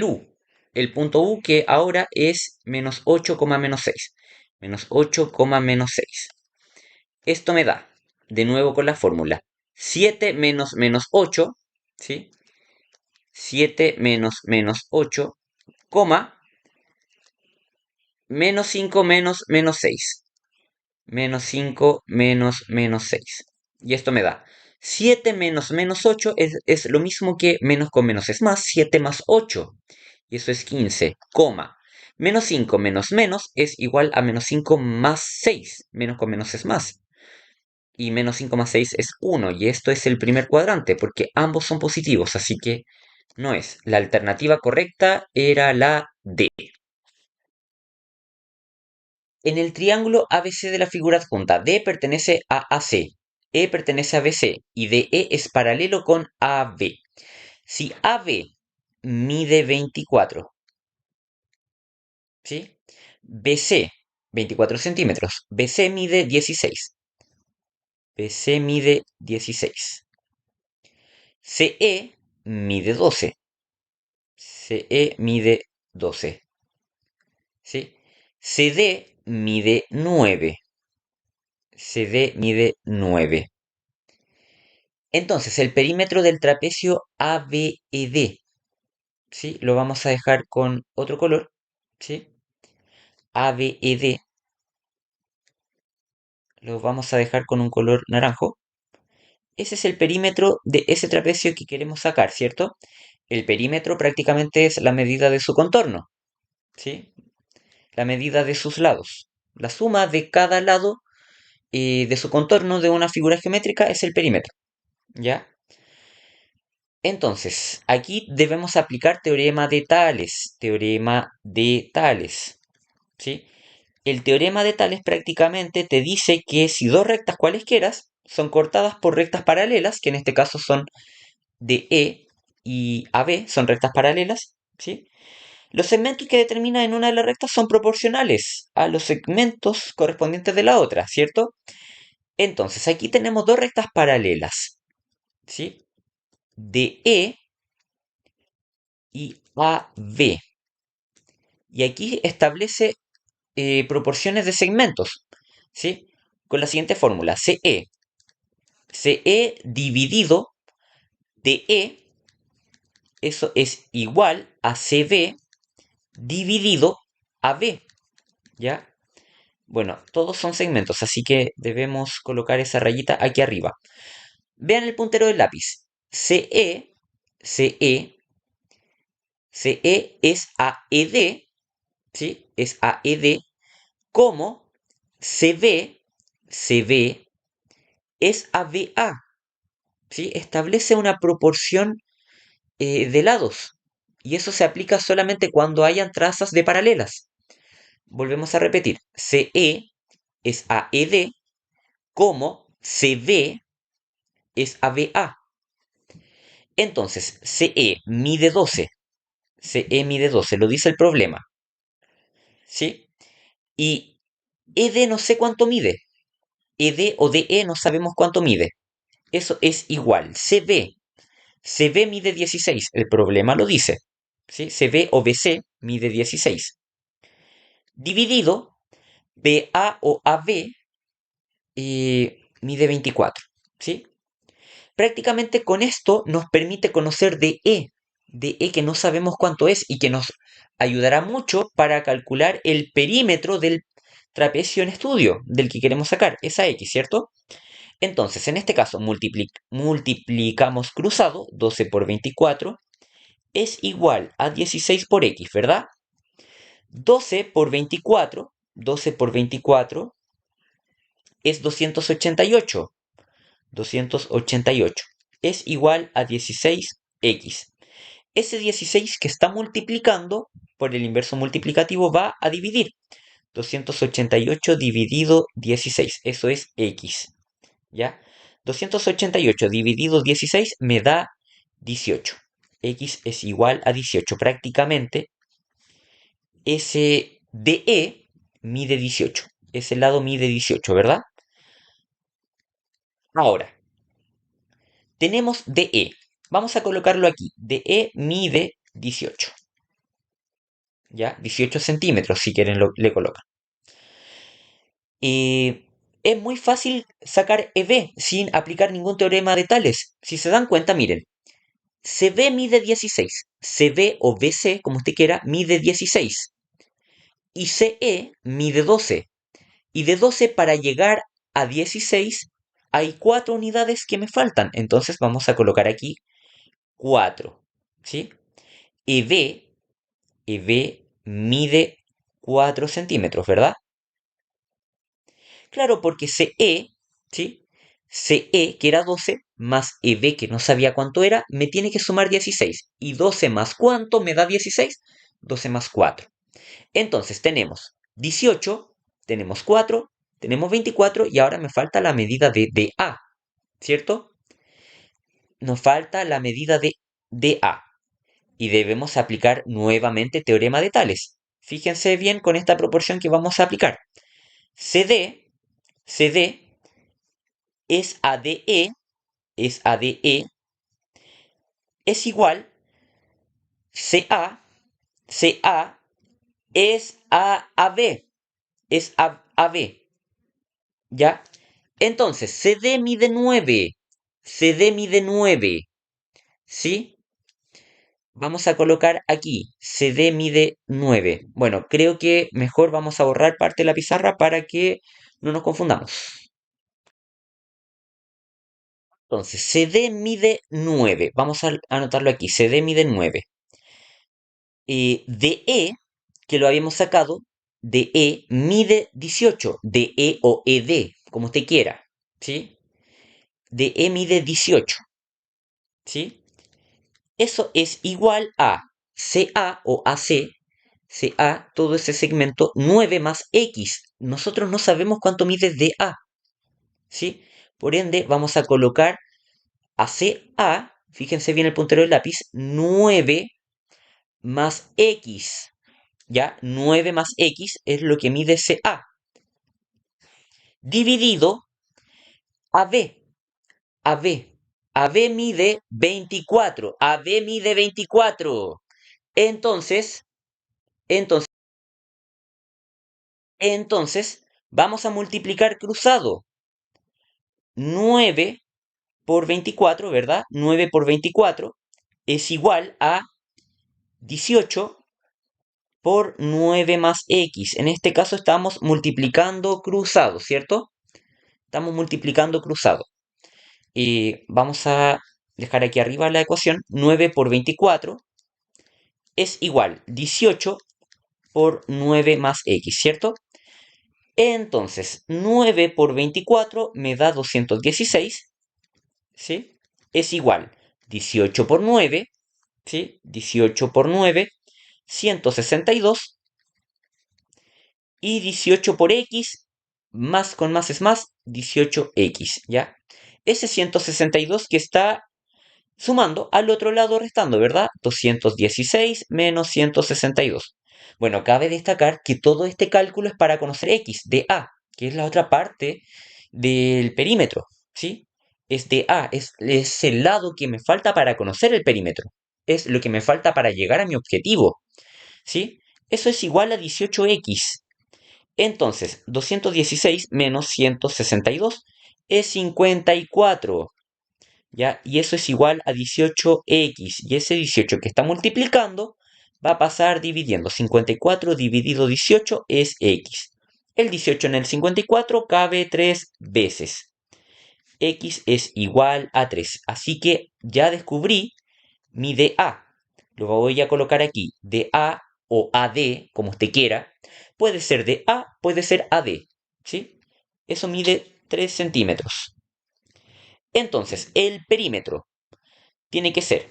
U, el punto U que ahora es menos 8, menos 6. Menos 8, menos 6. Esto me da, de nuevo con la fórmula, 7 menos 8, ¿sí? 7 menos 8, menos 5 menos 6. Menos 5 menos 6. Y esto me da 7 menos 8 es lo mismo que menos con menos es más, 7 más 8. Y eso es 15, menos 5 menos es igual a menos 5 más 6. Menos con menos es más. Y menos 5 más 6 es 1. Y esto es el primer cuadrante, porque ambos son positivos, así que no es. La alternativa correcta era la D. En el triángulo ABC de la figura adjunta, D pertenece a AC, E pertenece a BC y DE es paralelo con AB. Si AB mide 24, ¿sí? BC, 24 centímetros. BC mide 16. BC mide 16. CE mide 12. CE mide 12. ¿Sí? CD mide 9. CD mide 9. Entonces, el perímetro del trapecio ABED, ¿sí? Lo vamos a dejar con otro color, ¿sí? ABED, lo vamos a dejar con un color naranjo. Ese es el perímetro de ese trapecio que queremos sacar, ¿cierto? El perímetro prácticamente es la medida de su contorno, ¿sí? La medida de sus lados. La suma de cada lado de su contorno de una figura geométrica es el perímetro, ¿ya? Entonces, aquí debemos aplicar teorema de Tales, ¿sí? El teorema de Tales prácticamente te dice que si dos rectas cualesquiera son cortadas por rectas paralelas, que en este caso son DE y AB, son rectas paralelas, ¿sí? Los segmentos que determinan en una de las rectas son proporcionales a los segmentos correspondientes de la otra, ¿cierto? Entonces, aquí tenemos dos rectas paralelas, ¿sí? DE y AB. Y aquí establece proporciones de segmentos, ¿sí? Con la siguiente fórmula, CE dividido DE, eso es igual a CB dividido AB, ¿ya? Bueno, todos son segmentos, así que debemos colocar esa rayita aquí arriba. Vean el puntero del lápiz. CE, CE, CE es AED ¿sí? Es AED, como CB es ABA, ¿sí? Establece una proporción de lados. Y eso se aplica solamente cuando hayan trazas de paralelas. Volvemos a repetir. CE es AED, como CB es ABA. Entonces, CE mide 12, lo dice el problema, ¿sí? Y ED no sé cuánto mide. ED o DE no sabemos cuánto mide. Eso es igual. CB mide 16, el problema lo dice, ¿sí? CB o BC mide 16. Dividido, BA o AB mide 24, ¿sí? Prácticamente con esto nos permite conocer DE que no sabemos cuánto es y que nos ayudará mucho para calcular el perímetro del trapecio en estudio, del que queremos sacar, esa X, ¿cierto? Entonces, en este caso, multiplicamos cruzado, 12 por 24, es igual a 16 por X, ¿verdad? 12 por 24 es 288. 288 es igual a 16x. Ese 16 que está multiplicando por el inverso multiplicativo va a dividir. 288 dividido 16, eso es x. ¿Ya? 288 dividido 16 me da 18. X es igual a 18. Prácticamente ese DE mide 18. Ese lado mide 18, ¿verdad? Ahora, tenemos DE. Vamos a colocarlo aquí. DE mide 18. ¿Ya? 18 centímetros, si quieren le colocan. Es muy fácil sacar EB sin aplicar ningún teorema de Tales. Si se dan cuenta, miren. CB mide 16. CB o BC, como usted quiera, mide 16. Y CE mide 12. Y de 12 para llegar a 16 hay 4 unidades que me faltan. Entonces vamos a colocar aquí 4. ¿Sí? EB mide 4 centímetros, ¿verdad? Claro, porque CE, ¿sí? CE, que era 12, más EB, que no sabía cuánto era, me tiene que sumar 16. ¿Y 12 más cuánto me da 16? 12 más 4. Entonces tenemos 18, tenemos 4, tenemos 24 y ahora me falta la medida de A, ¿cierto? Nos falta la medida de A y debemos aplicar nuevamente teorema de Tales. Fíjense bien con esta proporción que vamos a aplicar. CD es ADE, es ADE, es igual CA, CA es AAB, es AB, ¿ya? Entonces, CD mide 9, CD mide 9, ¿sí? Vamos a colocar aquí, CD mide 9. Bueno, creo que mejor vamos a borrar parte de la pizarra para que no nos confundamos. Entonces, CD mide 9. Vamos a anotarlo aquí, CD mide 9. DE, que lo habíamos sacado, DE mide 18. DE o ED, como usted quiera, ¿sí? DE mide 18, ¿sí? Eso es igual a CA o AC, CA, todo ese segmento, 9 más X. Nosotros no sabemos cuánto mide DA, ¿sí? Por ende, vamos a colocar a CA, fíjense bien el puntero del lápiz, 9 más X. ¿Ya? 9 más X es lo que mide CA. Dividido AB. AB. AB mide 24. AB mide 24. Entonces, entonces, entonces, vamos a multiplicar cruzado. 9 por 24, ¿verdad? 9 por 24 es igual a 18 por 9 más X. En este caso estamos multiplicando cruzado, ¿cierto? Estamos multiplicando cruzado. Y vamos a dejar aquí arriba la ecuación. 9 por 24 es igual 18 por 9 más x, ¿cierto? Entonces, 9 por 24 me da 216, ¿sí? Es igual 18 por 9, ¿sí? 18 por 9, 162, y 18 por x, más con más es más, 18x, ¿ya? Ese 162 que está sumando al otro lado restando, ¿verdad? 216 menos 162. Bueno, cabe destacar que todo este cálculo es para conocer x de a, que es la otra parte del perímetro, ¿sí? Es de a, es el lado que me falta para conocer el perímetro. Es lo que me falta para llegar a mi objetivo, ¿sí? Eso es igual a 18x. Entonces, 216 menos 162 es 54. ¿Ya? Y eso es igual a 18x. Y ese 18 que está multiplicando va a pasar dividiendo. 54 dividido 18 es x. El 18 en el 54 cabe 3 veces. X es igual a 3. Así que ya descubrí mi DA. Lo voy a colocar aquí. DA o AD, como usted quiera. Puede ser DA, puede ser AD. ¿Sí? Eso mide 3 centímetros. Entonces, el perímetro tiene que ser,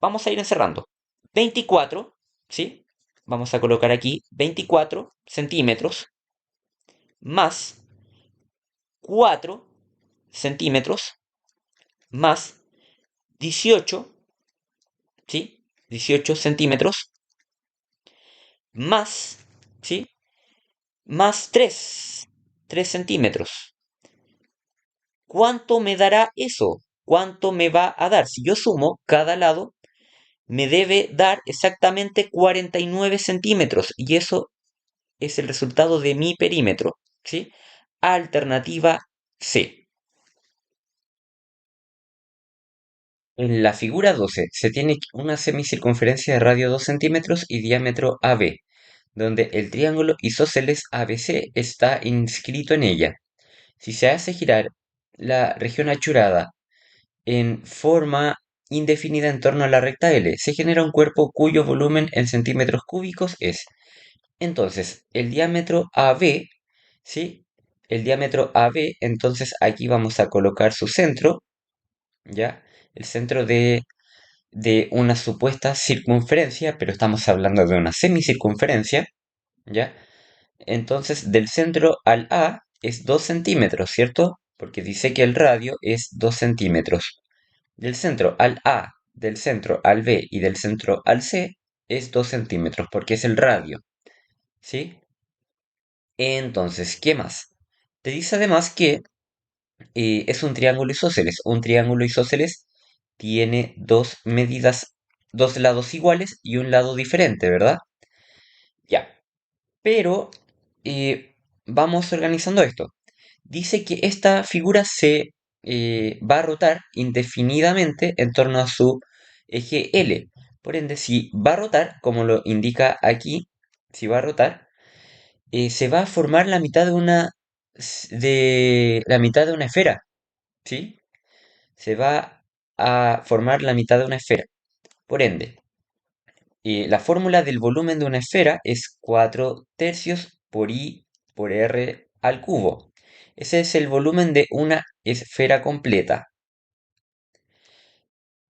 vamos a ir encerrando, 24, ¿sí? Vamos a colocar aquí 24 centímetros más 4 centímetros más 18, ¿sí? 18 centímetros más, ¿sí? Más 3 centímetros. ¿Cuánto me dará eso? ¿Cuánto me va a dar? Si yo sumo cada lado, me debe dar exactamente 49 centímetros. Y eso es el resultado de mi perímetro, ¿sí? Alternativa C. En la figura 12 se tiene una semicircunferencia de radio 2 centímetros y diámetro AB, donde el triángulo isósceles ABC está inscrito en ella. Si se hace girar la región achurada en forma indefinida en torno a la recta L, se genera un cuerpo cuyo volumen en centímetros cúbicos es. Entonces, el diámetro AB, ¿sí? El diámetro AB, entonces aquí vamos a colocar su centro, ¿ya? El centro de una supuesta circunferencia, pero estamos hablando de una semicircunferencia, ¿ya? Entonces, del centro al A es 2 centímetros, ¿cierto? Porque dice que el radio es 2 centímetros. Del centro al A, del centro al B y del centro al C es 2 centímetros, porque es el radio, ¿sí? Entonces, ¿qué más? Te dice además que es un triángulo isósceles. Un triángulo isósceles tiene dos medidas, dos lados iguales y un lado diferente, ¿verdad? Ya. Pero vamos organizando esto. Dice que esta figura se va a rotar indefinidamente en torno a su eje L. Por ende, si va a rotar, como lo indica aquí, si va a rotar, se va a formar la mitad de la mitad de una esfera, ¿sí? Se va a formar la mitad de una esfera. Por ende, la fórmula del volumen de una esfera es 4 tercios por I por R al cubo. Ese es el volumen de una esfera completa.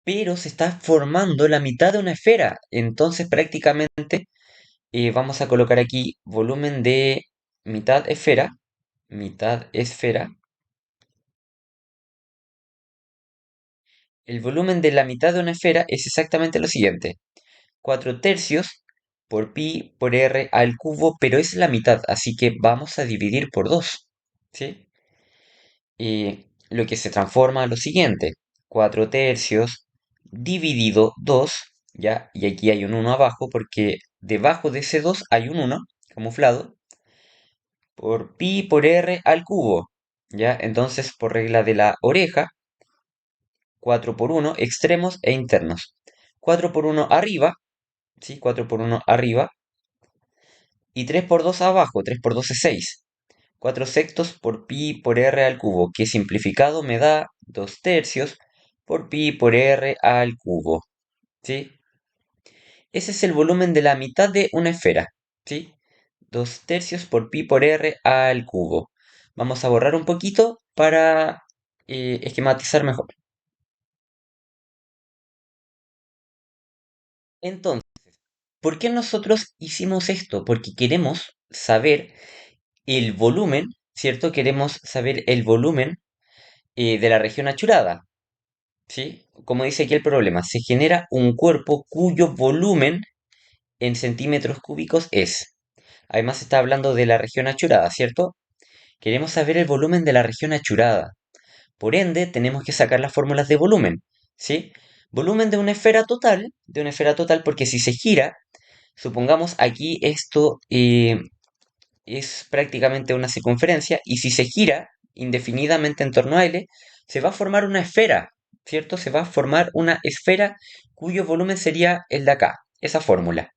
Pero se está formando la mitad de una esfera. Entonces prácticamente vamos a colocar aquí volumen de mitad esfera. Mitad esfera. El volumen de la mitad de una esfera es exactamente lo siguiente. 4 tercios por pi por r al cubo, pero es la mitad, así que vamos a dividir por 2, ¿sí? Y lo que se transforma a lo siguiente. 4 tercios dividido 2, ¿ya? Y aquí hay un 1 abajo porque debajo de ese 2 hay un 1 camuflado por pi por r al cubo, ¿ya? Entonces, por regla de la oreja, 4 por 1 extremos e internos. 4 por 1 arriba, ¿sí? 4 por 1 arriba. Y 3 por 2 abajo, 3 por 2 es 6. 4 sextos por pi por r al cubo, que simplificado me da 2 tercios por pi por r al cubo. ¿Sí? Ese es el volumen de la mitad de una esfera, ¿sí? 2 tercios por pi por r al cubo. Vamos a borrar un poquito para esquematizar mejor. Entonces, ¿por qué nosotros hicimos esto? Porque queremos saber el volumen, ¿cierto? Queremos saber el volumen de la región achurada, ¿sí? Como dice aquí el problema, se genera un cuerpo cuyo volumen en centímetros cúbicos es. Además está hablando de la región achurada, ¿cierto? Queremos saber el volumen de la región achurada. Por ende, tenemos que sacar las fórmulas de volumen, ¿sí? Volumen de una esfera total, porque si se gira, supongamos aquí esto es prácticamente una circunferencia, y si se gira indefinidamente en torno a L, se va a formar una esfera, ¿cierto? Se va a formar una esfera cuyo volumen sería el de acá, esa fórmula.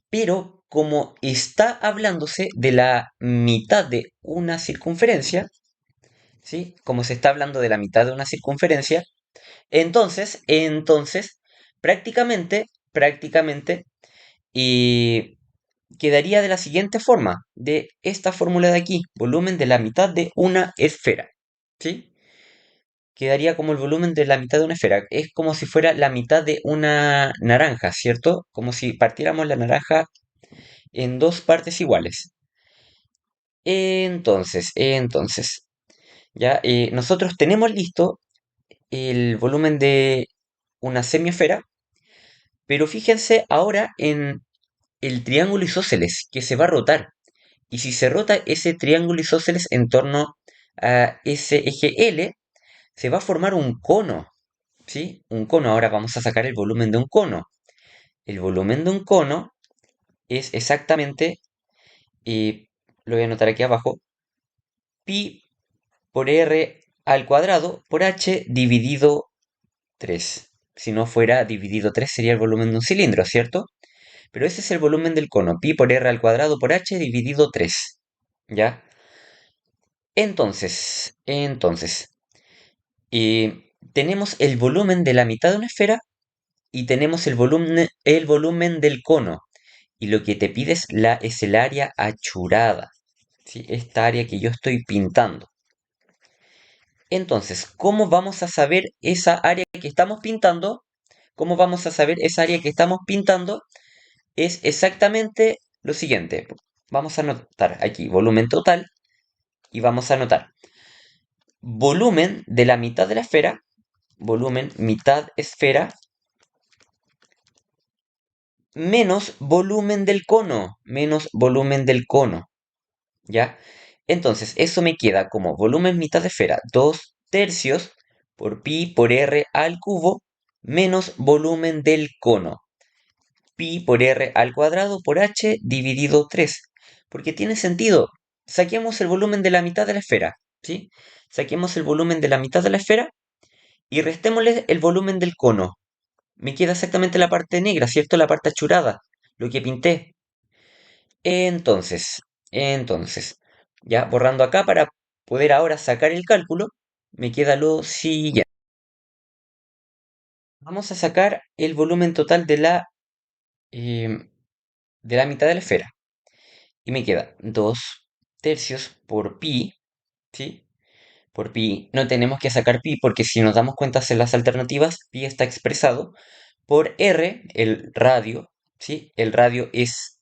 Pero como está hablándose de la mitad de una circunferencia, ¿sí? Como se está hablando de la mitad de una circunferencia, entonces, prácticamente, y quedaría de la siguiente forma, de esta fórmula de aquí, volumen de la mitad de una esfera, ¿sí? Quedaría como el volumen de la mitad de una esfera. Es como si fuera la mitad de una naranja, ¿cierto? Como si partiéramos la naranja en dos partes iguales. Ya nosotros tenemos listo el volumen de una semiesfera, pero fíjense ahora en el triángulo isósceles que se va a rotar. Y si se rota ese triángulo isósceles en torno a ese eje L, se va a formar un cono, ¿sí? Un cono. Ahora vamos a sacar el volumen de un cono. El volumen de un cono es exactamente, lo voy a anotar aquí abajo, pi por r al cuadrado por h dividido 3. Si no fuera dividido 3 sería el volumen de un cilindro, ¿cierto? Pero ese es el volumen del cono, pi por r al cuadrado por h dividido 3. ¿Ya? Tenemos el volumen de la mitad de una esfera y tenemos el volumen del cono. Y lo que te pide es el área achurada, ¿sí? Esta área que yo estoy pintando. Entonces, ¿cómo vamos a saber esa área que estamos pintando? ¿Cómo vamos a saber esa área que estamos pintando? Es exactamente lo siguiente. Vamos a anotar aquí volumen total y vamos a anotar volumen de la mitad de la esfera, volumen mitad esfera, menos volumen del cono, ¿ya? Entonces, eso me queda como volumen mitad de esfera, 2 tercios por pi por r al cubo, menos volumen del cono, pi por r al cuadrado por h dividido 3. Porque tiene sentido. Saquemos el volumen de la mitad de la esfera, ¿sí? Saquemos el volumen de la mitad de la esfera y restémosle el volumen del cono. Me queda exactamente la parte negra, ¿cierto? La parte achurada, lo que pinté. Entonces, ya borrando acá para poder ahora sacar el cálculo, me queda lo siguiente. Vamos a sacar el volumen total de la mitad de la esfera. Y me queda 2 tercios por pi, ¿sí? Por pi no tenemos que sacar pi porque si nos damos cuenta en las alternativas, pi está expresado por r, el radio, ¿sí? El radio es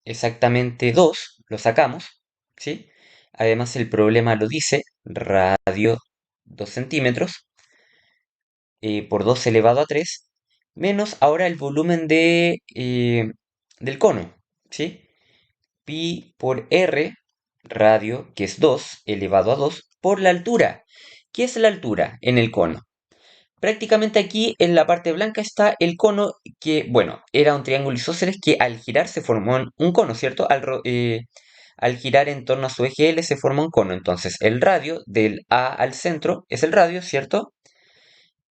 exactamente 2, lo sacamos, ¿sí? Además el problema lo dice, radio 2 centímetros por 2 elevado a 3, menos ahora el volumen del cono, ¿sí? Pi por r, radio, que es 2 elevado a 2, por la altura. ¿Qué es la altura en el cono? Prácticamente aquí en la parte blanca está el cono que, bueno, era un triángulo isósceles que al girar se formó un cono, ¿cierto? Al girar en torno a su eje L se forma un cono. Entonces el radio del A al centro es el radio, ¿cierto?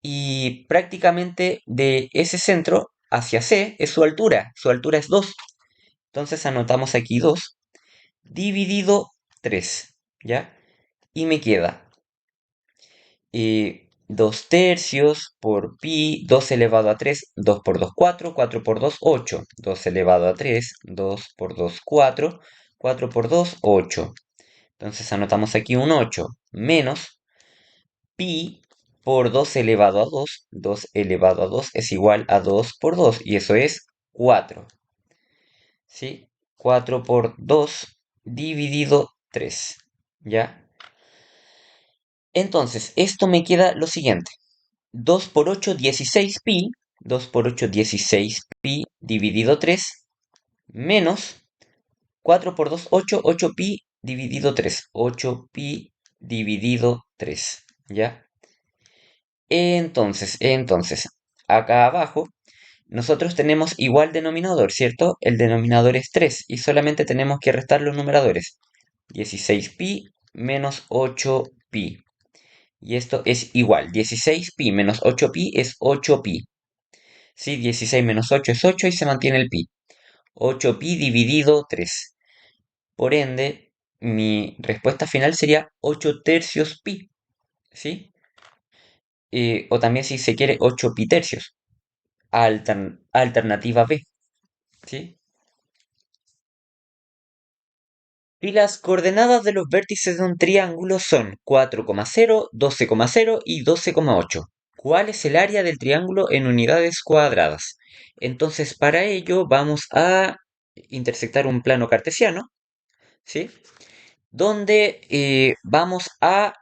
Y prácticamente de ese centro hacia C es su altura. Su altura es 2. Entonces anotamos aquí 2 dividido 3, ¿ya? Y me queda 2 tercios por pi, 2 elevado a 3, 2 por 2, 4, 4 por 2, 8. 2 elevado a 3, 2 por 2, 4, 4 por 2, 8. Entonces anotamos aquí un 8 menos pi por 2 elevado a 2. 2 elevado a 2 es igual a 2 por 2 y eso es 4. ¿Sí? 4 por 2 dividido 3. ¿Ya? Entonces, esto me queda lo siguiente. 2 por 8, 16pi. 2 por 8, 16pi dividido 3. Menos 4 por 2, 8. 8pi dividido 3. 8pi dividido 3. ¿Ya? Entonces, acá abajo nosotros tenemos igual denominador, ¿cierto? El denominador es 3 y solamente tenemos que restar los numeradores. 16pi menos 8pi. Y esto es igual. 16pi menos 8pi es 8pi. ¿Sí? 16 menos 8 es 8 y se mantiene el pi. 8pi dividido 3. Por ende, mi respuesta final sería 8 tercios pi. ¿Sí? O también si se quiere 8 pi tercios. Alternativa B. ¿Sí? Y las coordenadas de los vértices de un triángulo son 4,0, 12,0 y 12,8. ¿Cuál es el área del triángulo en unidades cuadradas? Entonces, para ello vamos a intersectar un plano cartesiano, ¿sí? Donde vamos a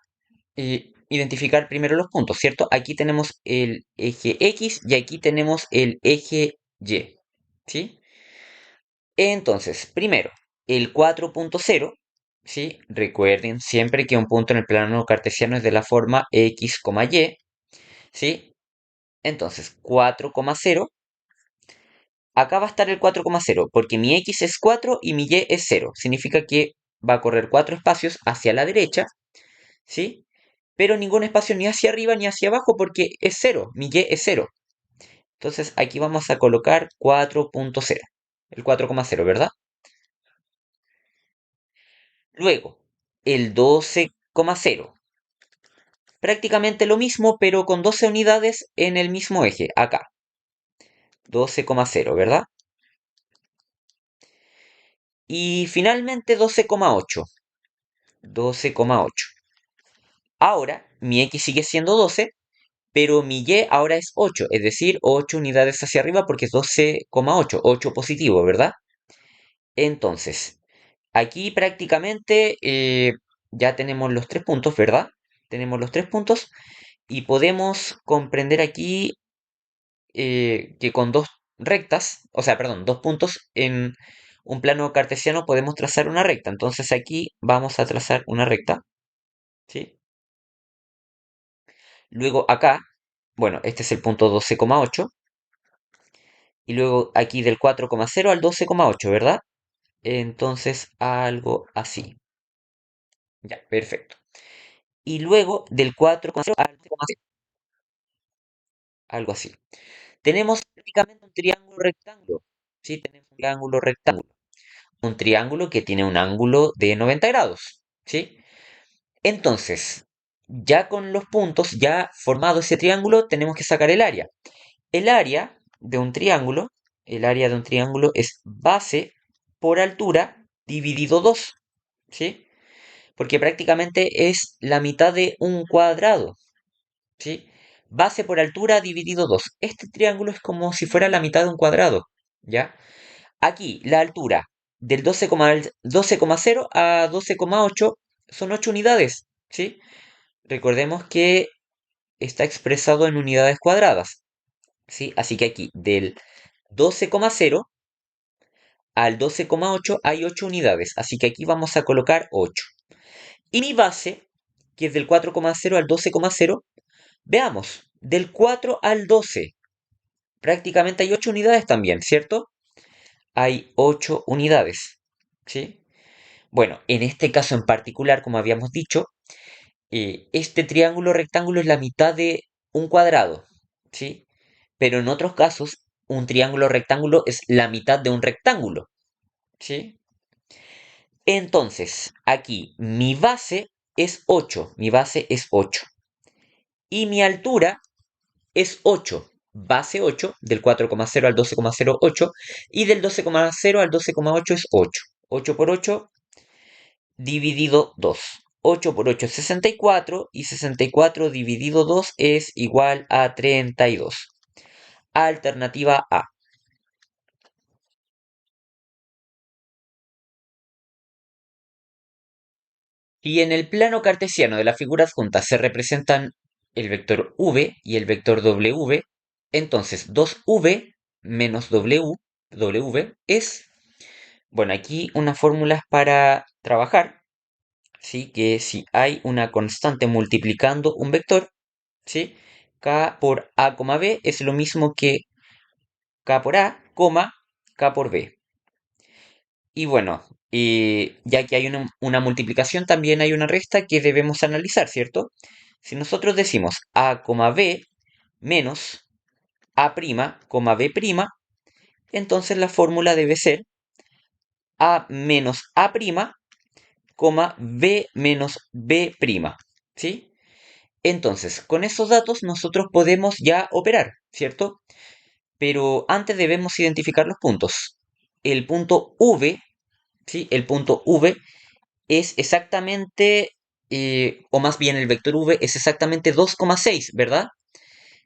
identificar primero los puntos, ¿cierto? Aquí tenemos el eje X y aquí tenemos el eje Y, ¿sí? Entonces, primero, el 4,0, ¿sí? Recuerden siempre que un punto en el plano cartesiano es de la forma x, y, ¿sí? Entonces, 4,0, acá va a estar el 4,0, porque mi x es 4 y mi y es 0. Significa que va a correr 4 espacios hacia la derecha, ¿sí? Pero ningún espacio ni hacia arriba ni hacia abajo porque es 0, mi y es 0. Entonces, aquí vamos a colocar 4,0, el 4,0, ¿verdad? Luego, el 12,0. Prácticamente lo mismo, pero con 12 unidades en el mismo eje, acá. 12,0, ¿verdad? Y finalmente 12,8. 12,8. Ahora, mi x sigue siendo 12, pero mi y ahora es 8, es decir, 8 unidades hacia arriba porque es 12,8, 8 positivo, ¿verdad? Entonces, aquí prácticamente ya tenemos los tres puntos, ¿verdad? Tenemos los tres puntos y podemos comprender aquí que con dos rectas, o sea, perdón, dos puntos en un plano cartesiano podemos trazar una recta. Entonces aquí vamos a trazar una recta, ¿sí? Luego acá, bueno, este es el punto 12,8. Y luego aquí del 4,0 al 12,8, ¿verdad? Entonces algo así. Ya, perfecto. Y luego del 4,0 al 12,0, algo así. Tenemos prácticamente un triángulo rectángulo. Sí, tenemos un triángulo rectángulo. Un triángulo que tiene un ángulo de 90 grados. ¿Sí? Entonces, ya con los puntos, ya formado ese triángulo, tenemos que sacar el área. El área de un triángulo, el área de un triángulo es base por altura dividido 2. ¿Sí? Porque prácticamente es la mitad de un cuadrado. ¿Sí? Base por altura dividido 2. Este triángulo es como si fuera la mitad de un cuadrado. ¿Ya? Aquí, la altura del 12,0 a 12,8 son 8 unidades, ¿sí? Recordemos que está expresado en unidades cuadradas, ¿sí? Así que aquí, del 12,0 al 12,8 hay 8 unidades, así que aquí vamos a colocar 8. Y mi base, que es del 4,0 al 12,0, veamos, del 4 al 12, prácticamente hay 8 unidades también, ¿cierto? Hay 8 unidades, ¿sí? Bueno, en este caso en particular, como habíamos dicho, este triángulo rectángulo es la mitad de un cuadrado, ¿sí? Pero en otros casos, un triángulo rectángulo es la mitad de un rectángulo, ¿sí? Entonces, aquí mi base es 8, mi base es 8. Y mi altura es 8, base 8, del 4,0 al 12,08, y del 12,0 al 12,8 es 8. 8 por 8 dividido 2. 8 por 8 es 64 y 64 dividido 2 es igual a 32. Alternativa A. Y en el plano cartesiano de la figura adjunta se representan el vector v y el vector w, entonces 2v menos w es, bueno, aquí unas fórmulas para trabajar, ¿sí? Que si hay una constante multiplicando un vector, ¿sí? K por A, B es lo mismo que K por A, K por B. Y bueno, ya que hay una multiplicación, también hay una resta que debemos analizar, ¿cierto? Si nosotros decimos A, B menos A', B', entonces la fórmula debe ser A menos A', B menos B', ¿sí? Entonces, con esos datos nosotros podemos ya operar, ¿cierto? Pero antes debemos identificar los puntos. El punto V, ¿sí? El punto V es exactamente, o más bien el vector V es exactamente 2,6, ¿verdad?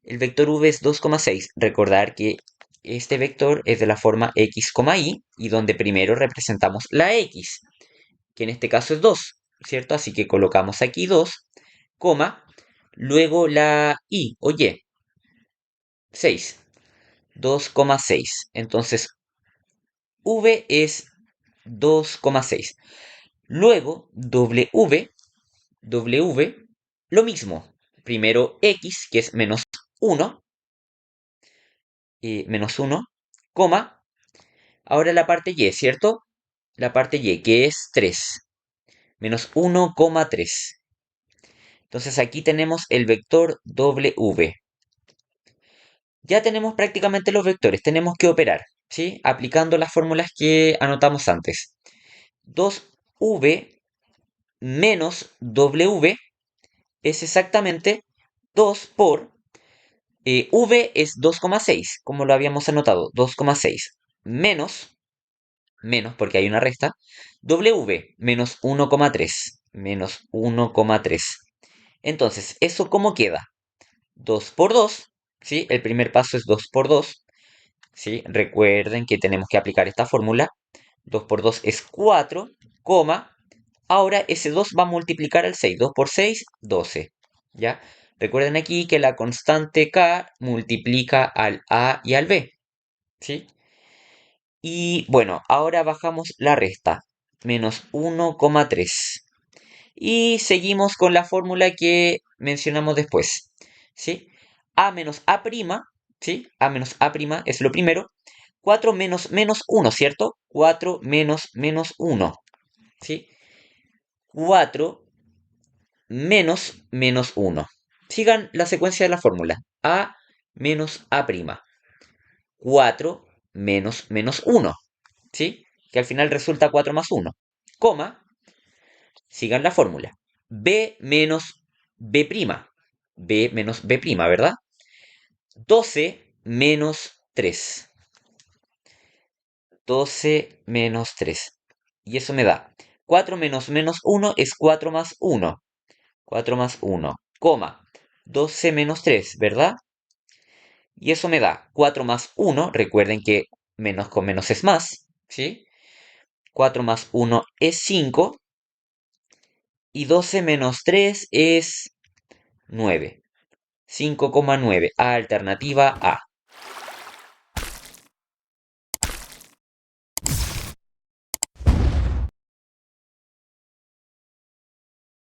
El vector V es 2,6. Recordar que este vector es de la forma x, y donde primero representamos la x, que en este caso es 2, ¿cierto? Así que colocamos aquí 2, luego la y o y, 6, 2,6. Entonces, V es 2,6. Luego, W, lo mismo. Primero X, que es menos 1, coma. Ahora la parte Y, ¿cierto? La parte Y, que es 3, menos 1,3. Entonces aquí tenemos el vector W. Ya tenemos prácticamente los vectores, tenemos que operar, ¿sí? Aplicando las fórmulas que anotamos antes. 2V menos W es exactamente 2 por V es 2,6, como lo habíamos anotado, 2,6 menos, porque hay una resta, W menos 1,3. Entonces, ¿eso cómo queda? 2 por 2, ¿sí? El primer paso es 2 por 2, ¿sí? Recuerden que tenemos que aplicar esta fórmula. 2 por 2 es 4, ahora ese 2 va a multiplicar al 6. 2 por 6, 12. ¿Ya? Recuerden aquí que la constante K multiplica al A y al B. ¿Sí? Y bueno, ahora bajamos la resta. Menos 1,3. Y seguimos con la fórmula que mencionamos después. ¿Sí? A menos A', ¿sí? A menos A' es lo primero. 4 menos menos 1, ¿cierto? 4 menos 1. ¿Sí? 4 menos 1. Sigan la secuencia de la fórmula. A menos A'. 4 menos 1. ¿Sí? Que al final resulta 4 más 1. Coma. Sigan la fórmula. B menos B'. B menos B', ¿verdad? 12 menos 3. 12 menos 3. Y eso me da 4 menos 1 es 4 más 1. 4 más 1, 12 menos 3, ¿verdad? Y eso me da 4 más 1. Recuerden que menos con menos es más, ¿sí? 4 más 1 es 5. Y 12 menos 3 es 9. 5,9. Alternativa A.